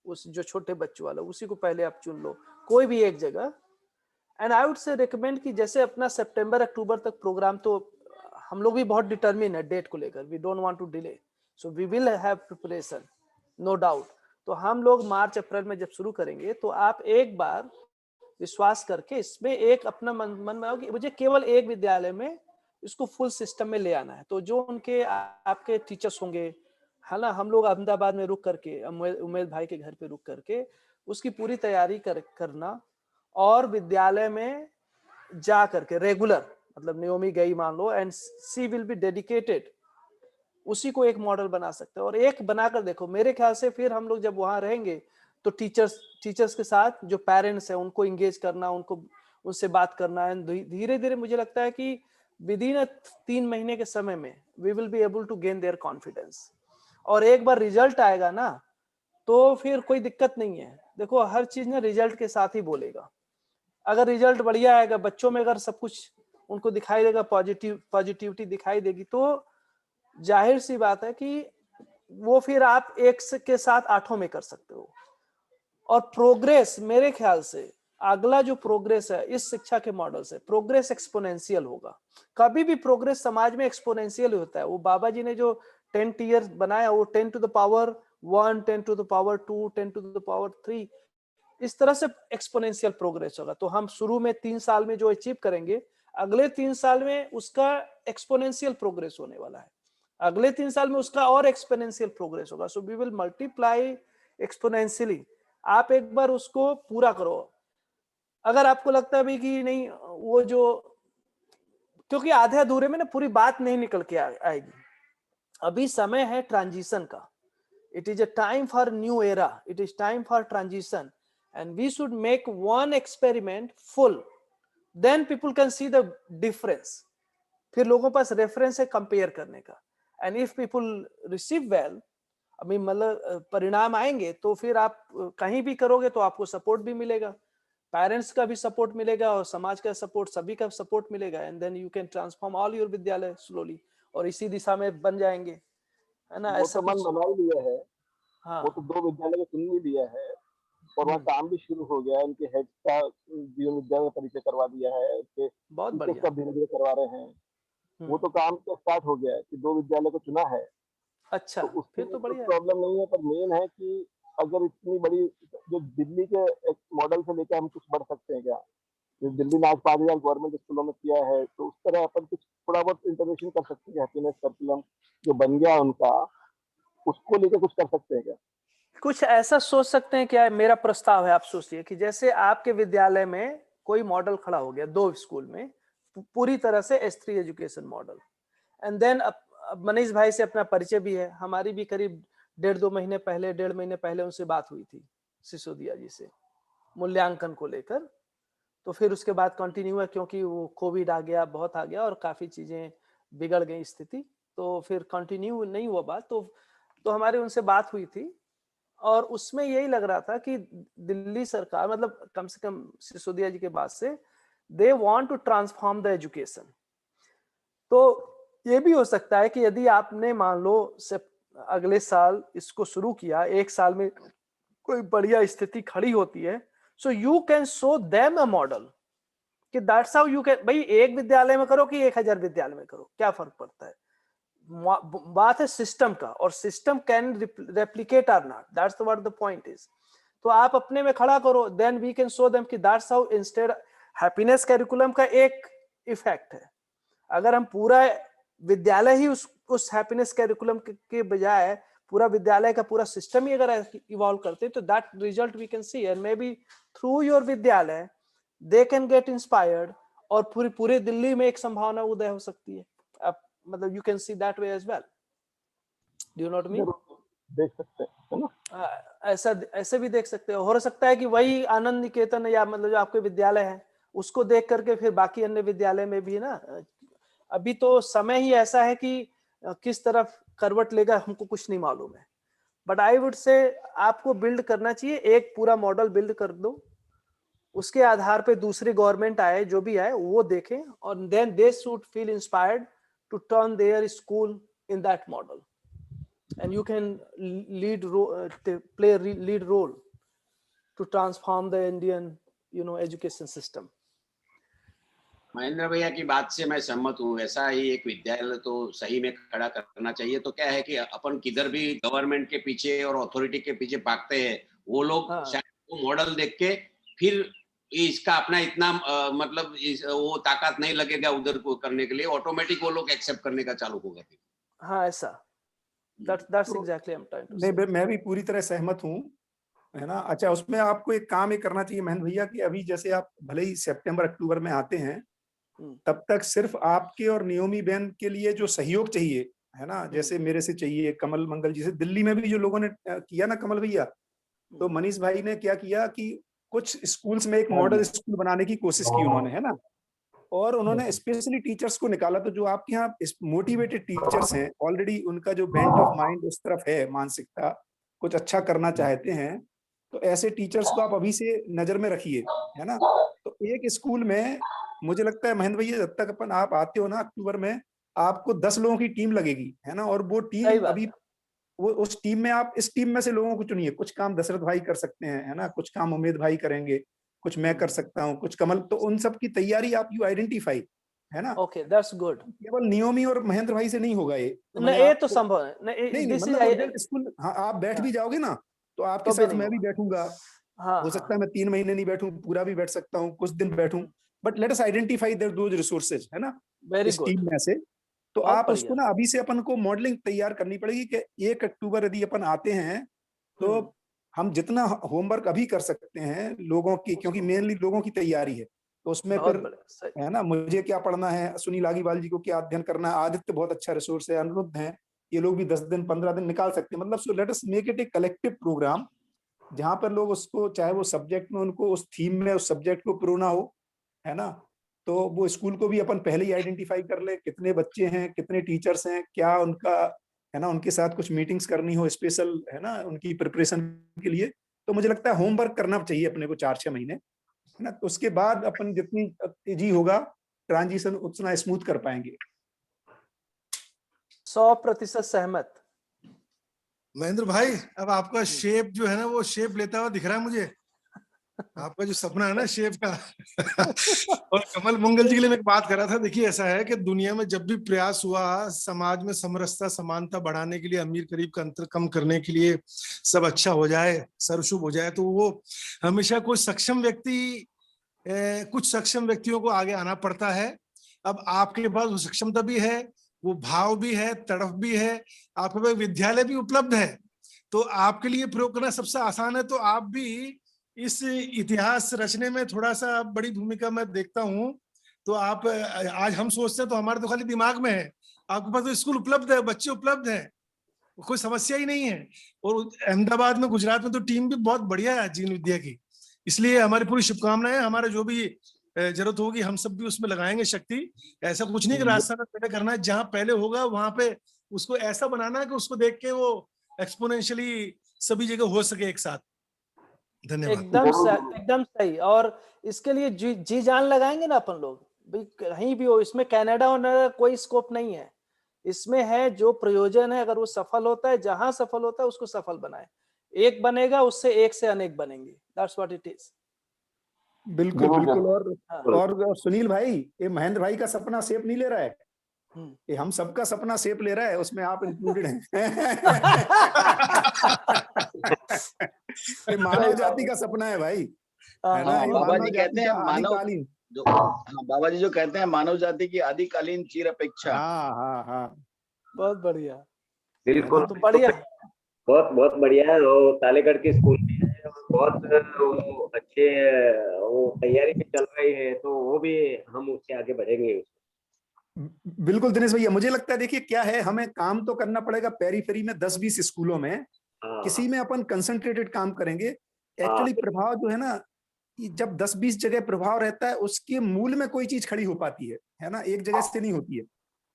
उस जो छोटे बच्चों वाला, उसी को पहले आप चुन लो, कोई भी एक जगह। And I would say recommend कि जैसे अपना सितंबर अक्टूबर तक प्रोग्राम, तो हम लोग भी बहुत डिटर्मिन है डेट को लेकर, we don't want to delay, so we will have preparation, no doubt. तो हम लोग मार्च अप्रैल में जब शुरू करेंगे, तो आप एक बार विश्वास करके इसमें एक अपना मन बनाओ कि मुझे केवल एक विद्यालय में इसको फुल सिस्टम में ले आना है। तो जो उनके आपके टीचर्स होंगे, है ना, हम लोग अहमदाबाद में रुक करके, उमेद भाई के घर पे रुक करके उसकी पूरी तैयारी करना, और विद्यालय में जा करके रेगुलर, मतलब नियोमी गई मान लो, and she will be dedicated, उसी को एक मॉडल बना सकते हैं। और एक बनाकर देखो, मेरे ख्याल से फिर हम लोग जब वहां रहेंगे तो टीचर्स के साथ जो पेरेंट्स हैं उनको इंगेज करना, उनको उनसे बात करना, एंड धीरे धीरे मुझे लगता है कि विद इन 3 महीने के समय में we will be able to gain their confidence. और एक बार रिजल्ट आएगा ना, तो फिर कोई दिक्कत नहीं है। देखो हर चीज ना रिजल्ट के साथ ही बोलेगा। अगर रिजल्ट बढ़िया आएगा, बच्चों में अगर सब कुछ उनको दिखाई देगा, पॉजिटिविटी दिखाई देगी, तो जाहिर सी बात है कि वो फिर आप एक के साथ 8 में कर सकते हो। और प्रोग्रेस, मेरे ख्याल से अगला जो प्रोग्रेस है इस शिक्षा के मॉडल से, प्रोग्रेस एक्सपोनेंशियल होगा। कभी भी प्रोग्रेस समाज में एक्सपोनेंशियल होता है। वो बाबा जी ने जो 10 ईयर बनाया, वो 10 to the power 1, 10 to the power 2, 10 to the power 3, इस तरह से एक्सपोनेंशियल प्रोग्रेस होगा। तो हम शुरू में 3 साल में जो अचीव करेंगे, अगले 3 साल में उसका एक्सपोनेंशियल प्रोग्रेस होने वाला है, अगले 3 साल में उसका और एक्सपोनेंशियल प्रोग्रेस होगा। So we will multiply exponentially. आप एक बार उसको पूरा करो। अगर आपको लगता है भी कि नहीं वो जो, क्योंकि आधे अधूरे में ना पूरी बात नहीं निकल के आएगी। अभी समय है ट्रांजिशन का। It is a time for new era. It is time for transition, and we should make one experiment full. Then people can see the difference. फिर लोगों पास रेफरेंस है कंपेयर करने का। And if people receive well, अभी मतलब परिणाम आएंगे, तो फिर आप कहीं भी करोगे तो आपको सपोर्ट भी मिलेगा, पेरेंट्स का भी सपोर्ट मिलेगा, और समाज का सपोर्ट, सभी का सपोर्ट मिलेगा। And then you can transform all your विद्यालय स्लोली, और इसी दिशा में बन जाएंगे, है ना। वो ऐसा तो मन कुछ, बना ही लिया है। हाँ, वो तो 2 विद्यालय को चुन भी लिया है, और वहाँ काम भी शुरू हो गया है। उनके हेड का जीवन विद्यालय का परिचय करवा दिया है, उसके बहुत टीचर्स बढ़िया। का धीरे धीरे करवा रहे हैं। वो तो काम तो स्टार्ट हो गया है कि 2 विद्यालय को चुना है। अच्छा, तो फिर उसमें तो कोई बढ़िया है। प्रॉब्लम नहीं है, पर मेन है कि अगर इतनी बड़ी, जो दिल्ली के एक मॉडल से लेकर हम कुछ बढ़ सकते हैं क्या? जो दिल्ली ने आज 5000 गवर्नमेंट स्कूलों में किया है, तो उस तरह अपन कुछ थोड़ा बहुत इंटरवेंशन कर सकते हैं। हैप्पीनेस करिकुलम जो बन गया उनका, उसको लेकर कुछ कर सकते हैं क्या? कुछ ऐसा सोच सकते हैं क्या? मेरा प्रस्ताव है, आप सोचिए कि जैसे आपके विद्यालय में कोई मॉडल खड़ा हो गया, 2 स्कूल में पूरी तरह से S3 education model, and then Manish भाई से अपना परिचय भी है, हमारी भी करीब 1.5 महीने पहले, 1.5 महीने पहले उनसे बात हुई थी सिसोदिया जी से, मूल्यांकन को लेकर। तो फिर उसके बाद कंटिन्यू है, क्योंकि वो कोविड आ गया, बहुत आ गया, और काफी चीजें बिगड़ गई स्थिति, तो फिर कंटिन्यू नहीं हुआ बात। तो हमारी उनसे बात हुई थी, और उसमें यही लग रहा था कि दिल्ली सरकार, मतलब कम से कम सिसोदिया जी के बाद से, they want to transform the education. तो ये भी हो सकता है कि यदि आपने मान लो से अगले साल इसको शुरू किया, 1 साल में कोई बढ़िया स्थिति खड़ी होती है, so you can show them a model कि दैट्स हाउ यू कैन। भाई एक विद्यालय में करो कि 1000 विद्यालय में करो, क्या फर्क पड़ता है? बात है सिस्टम का, और system can replicate or not, that's what the point is. तो आप अपने में खड़ा करो, then we can show them कि that's how. Instead happiness curriculum का एक इफेक्ट है, अगर हम पूरा विद्यालय ही उस हैप्पीनेस करिकुलम के बजाय पूरा विद्यालय का पूरा सिस्टम ही अगर इवॉल्व करते, तो that result we can see, and may be through your विद्यालय दे कैन गेट इंस्पायर्ड, और पूरे दिल्ली में एक संभावना उदय हो सकती है। आप मतलब you can see that way as well, do you not mean? देख सकते हैं ना, ऐसे भी देख सकते हो सकता है कि वही आनंद निकेतन या मतलब जो आपके विद्यालय है उसको देख करके फिर बाकी अन्य विद्यालय में भी ना, अभी तो समय ही ऐसा है कि किस तरफ करवट लेगा हमको कुछ नहीं मालूम है। बट आई वुड से आपको बिल्ड करना चाहिए, एक पूरा मॉडल बिल्ड कर दो, उसके आधार पे दूसरी गवर्नमेंट आए जो भी आए वो देखें, और then they should feel inspired to turn their school in that model, and you can play a lead role to transform the Indian education system. Mahendra भैया की बात से मैं सहमत हूँ। ऐसा ही एक विद्यालय तो सही में खड़ा करना चाहिए। तो क्या है कि अपन किधर भी गवर्नमेंट के पीछे और अथॉरिटी के पीछे भागते हैं, वो लोग शायद वो मॉडल देख के फिर इसका अपना इतना मतलब वो ताकत नहीं लगेगा उधर को करने के लिए, ऑटोमेटिक वो लोग एक्सेप्ट करने का चालू होगा। हाँ, ऐसा that's exactly I'm trying to say. मैं भी पूरी तरह सहमत हूँ, है ना। अच्छा, उसमें आपको एक काम करना चाहिए महेंद्र भैया कि अभी जैसे आप भले ही सितंबर अक्टूबर में आते हैं, तब तक सिर्फ आपके और नियोमी बहन के लिए जो सहयोग चाहिए, है ना, जैसे मेरे से चाहिए, कमल मंगल जी से, दिल्ली में भी जो लोगों ने किया ना कमल भैया, तो मनीष भाई ने क्या किया कि कुछ स्कूल्स में एक मॉडल स्कूल बनाने की कोशिश की उन्होंने, है ना, और उन्होंने स्पेशली टीचर्स को निकाला। तो जो आपके यहाँ मोटिवेटेड टीचर्स हैं, ऑलरेडी उनका जो बेंट ऑफ माइंड उस तरफ है, मानसिकता कुछ अच्छा करना चाहते हैं, तो ऐसे टीचर्स को आप अभी से नजर में रखिए, है ना। तो एक स्कूल में मुझे लगता है महेंद्र भैया, जब तक आप आते हो ना अक्टूबर में, आपको 10 लोगों की टीम लगेगी, है ना, और वो टीम अभी वो उस टीम में आप इस टीम में से लोगों को चुनिए। कुछ काम दशरथ भाई कर सकते हैं, है ना, कुछ काम उमेद भाई करेंगे, कुछ मैं कर सकता हूँ, कुछ कमल, तो उन सब की तैयारी आप यू आइडेंटिफाई, है ना। Okay, that's good. केवल नियोमी और महेंद्र भाई से नहीं होगा ये, ये तो संभव है नहीं, मतलब स्कूल आप बैठ भी जाओगे ना, तो आपके साथ मैं भी बैठूंगा, हो सकता है मैं 3 महीने नहीं बैठूं, पूरा भी बैठ सकता हूँ, कुछ दिन बैठूं, but let us identify their those resources, है ना, इस टीम में से। तो आप उसको ना अभी से अपन को मॉडलिंग तैयार करनी पड़ेगी कि 1 अक्टूबर यदि अपन आते हैं तो हम जितना होमवर्क अभी कर सकते हैं लोगों की, क्योंकि मेनली लोगों की तैयारी है, तो उसमें फिर, है ना, मुझे क्या पढ़ना है, सुनील आगीवाल जी को क्या अध्ययन करना है, आदित्य बहुत अच्छा रिसोर्स है, अनिरुद्ध है, ये लोग भी 10 दिन 15 दिन निकाल सकते हैं। मतलब so let us make it a collective program, जहां पर लोग उसको, चाहे वो सब्जेक्ट में उनको उस थीम में उस सब्जेक्ट को प्रोना हो, है ना, तो वो स्कूल को भी अपन पहले ही आइडेंटिफाई कर ले, कितने बच्चे हैं, कितने टीचर्स हैं, क्या उनका, है ना, उनके साथ कुछ मीटिंग्स करनी हो स्पेशल, है ना, उनकी प्रिपरेशन के लिए। तो मुझे लगता है होमवर्क करना चाहिए अपने को 4-6 महीने, है ना, तो उसके बाद अपन जितनी तेजी होगा ट्रांजिशन उतना स्मूथ कर पाएंगे। 100% सहमत महेंद्र भाई। अब आपका शेप जो है ना, वो शेप लेता हुआ दिख रहा है मुझे, आपका जो सपना है ना शेप का। और कमल मंगल जी के लिए मैं एक बात कर रहा था, देखिए ऐसा है कि दुनिया में जब भी प्रयास हुआ समाज में समरसता समानता बढ़ाने के लिए, अमीर गरीब का अंतर कम करने के लिए, सब अच्छा हो जाए, सर्वशुभ हो जाए, तो वो हमेशा कुछ सक्षम व्यक्तियों को आगे आना पड़ता है। अब आपके पास वो सक्षमता भी है, वो भाव भी है, तड़फ भी है, आपके पास विद्यालय भी उपलब्ध है, तो आपके लिए प्रयोग करना सबसे आसान है। तो आप भी इस इतिहास रचने में थोड़ा सा बड़ी भूमिका मैं देखता हूं। तो आप, आज हम सोचते हैं तो हमारे तो खाली दिमाग में है, आपके पास तो स्कूल उपलब्ध है, बच्चे उपलब्ध है, कोई समस्या ही नहीं है। और अहमदाबाद में, गुजरात में तो टीम भी बहुत बढ़िया है जीवन विद्या की, इसलिए हमारी पूरी शुभकामनाएं। हमारा जो भी जरूरत होगी हम सब भी उसमें लगाएंगे शक्ति। ऐसा कुछ नहीं कि रास्ता में पहले करना है, जहां पहले होगा वहां पे उसको ऐसा बनाना है कि उसको देख के वो एक्सपोनेंशियली सभी जगह हो सके एक साथ। धन्यवाद। एकदम सही। और इसके लिए जी जान लगाएंगे ना अपन लोग, कहीं भी हो, इसमें कनाडा और कोई स्कोप नहीं है, इसमें है जो प्रयोजन है, अगर वो सफल होता है, जहां सफल होता है उसको सफल बनाए, एक बनेगा उससे एक से अनेक बनेंगे, दैट्स व्हाट इट इज। बिल्कुल बिल्कुल। और सुनील भाई, ये महेंद्र भाई का सपना शेप नहीं ले रहा है, ये हम सबका सपना शेप ले रहा है, उसमें आप इंक्लूडेड हैं। ये मानव जाति का सपना है भाई, है ना। बाबा जी कहते हैं मानवकालीन, जो बाबा जी जो कहते हैं मानव जाति की आदिकालीन चिर अपेक्षा। हाँ, बहुत बढ़िया, बिल्कुल, तो बढ़िया, बहुत बढ़िया है। वो तालेगढ़ के स्कूल में है, बहुत वो अच्छे वो तैयारी में चल रही है, तो वो भी हम उससे आगे बढ़ेंगे। बिल्कुल दिनेश भैया, मुझे लगता है देखिए क्या है, हमें काम तो करना पड़ेगा पेरीफेरी में 10-20 स्कूलों में, किसी में अपन कंसंट्रेटेड काम करेंगे। एक्चुअली प्रभाव जो है ना, जब 10-20 जगह प्रभाव रहता है, उसके मूल में कोई चीज खड़ी हो पाती है ना, एक जगह से नहीं होती है।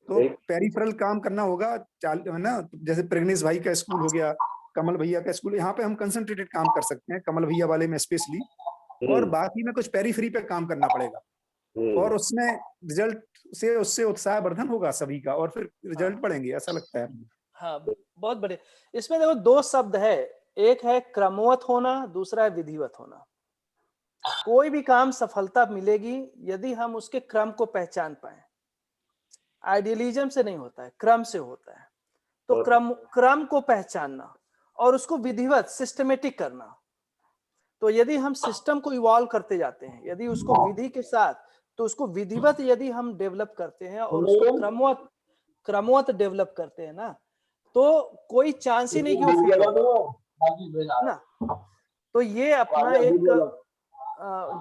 तो पेरिफेरल काम करना होगा, है ना, जैसे प्रग्नेश भाई का स्कूल हो गया, कमल भैया का स्कूल, यहाँ पे हम कंसंट्रेटेड काम कर सकते हैं, कमल भैया वाले में स्पेशली, और बाकी में कुछ पेरीफेरी पे काम करना पड़ेगा, और उसमें रिजल्ट से उससे उत्साहवर्धन होगा सभी का, और फिर रिजल्ट बढ़ेंगे, ऐसा लगता है। हाँ, बहुत बढ़िया। इसमें देखो 2 शब्द है, एक है क्रमवत होना, दूसरा है विधिवत होना। कोई भी काम सफलता मिलेगी यदि हम उसके क्रम को पहचान पाए। आइडियलिज्म से नहीं होता है, क्रम से होता है। तो क्रम को पहचानना और उसको विधिवत सिस्टमेटिक करना। तो यदि हम सिस्टम को इवॉल्व करते जाते हैं, यदि उसको विधि के साथ, तो उसको विधिवत यदि हम डेवलप करते हैं और उसको क्रमवत डेवलप करते हैं ना, तो कोई चांस ही नहीं कि वो फेल हो ना। तो ये अपना एक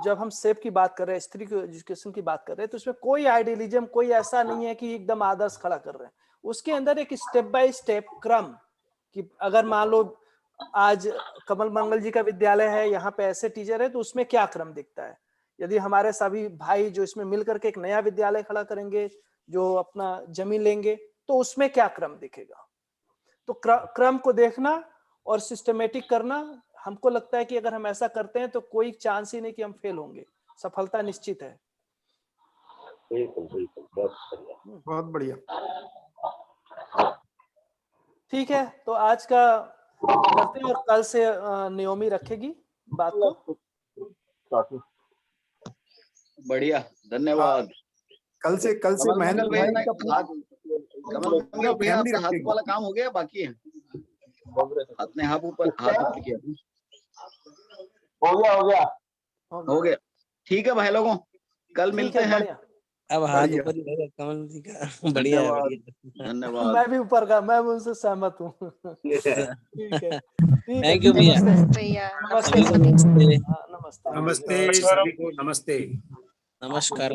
जब हम सेफ की बात कर रहे हैं, स्त्री की एजुकेशन की बात कर रहे हैं, तो इसमें कोई आइडियलिज्म, कोई ऐसा नहीं है कि एकदम आदर्श खड़ा कर रहे हैं। उसके अंदर एक स्टेप बाय स्टेप क्रम, कि अगर मान लो आज कमल मंगल जी का विद्यालय है, यहाँ पे ऐसे टीचर है, तो उसमें क्या क्रम दिखता है। यदि हमारे सभी भाई जो इसमें मिलकर के एक नया विद्यालय खड़ा करेंगे, जो अपना जमीन लेंगे, तो उसमें क्या क्रम दिखेगा। तो क्रम को देखना और सिस्टमेटिक करना, हमको लगता है कि अगर हम ऐसा करते हैं तो कोई चांस ही नहीं कि हम फेल होंगे, सफलता निश्चित है। बिल्कुल बिल्कुल, बहुत बढ़िया। ठीक है, तो आज का करते हैं, और कल से नियोमी रखेगी बात को। बढ़िया, धन्यवाद। कल से महेंद्र भैया आपका हाथ वाला काम हो गया, बाकी है? अपने हाथ ऊपर किया, हो गया। ठीक है भाई लोगों, कल मिलते हैं। अब हाथ ऊपर ही रहेगा कमल जी का। बढ़िया है, धन्यवाद। मैं भी ऊपर का, मैं उनसे सहमत हूँ। ठीक है, थैंक यू भैया। नमस्ते नमस्ते नमस्ते सभी को, नमस्ते नमस्कार।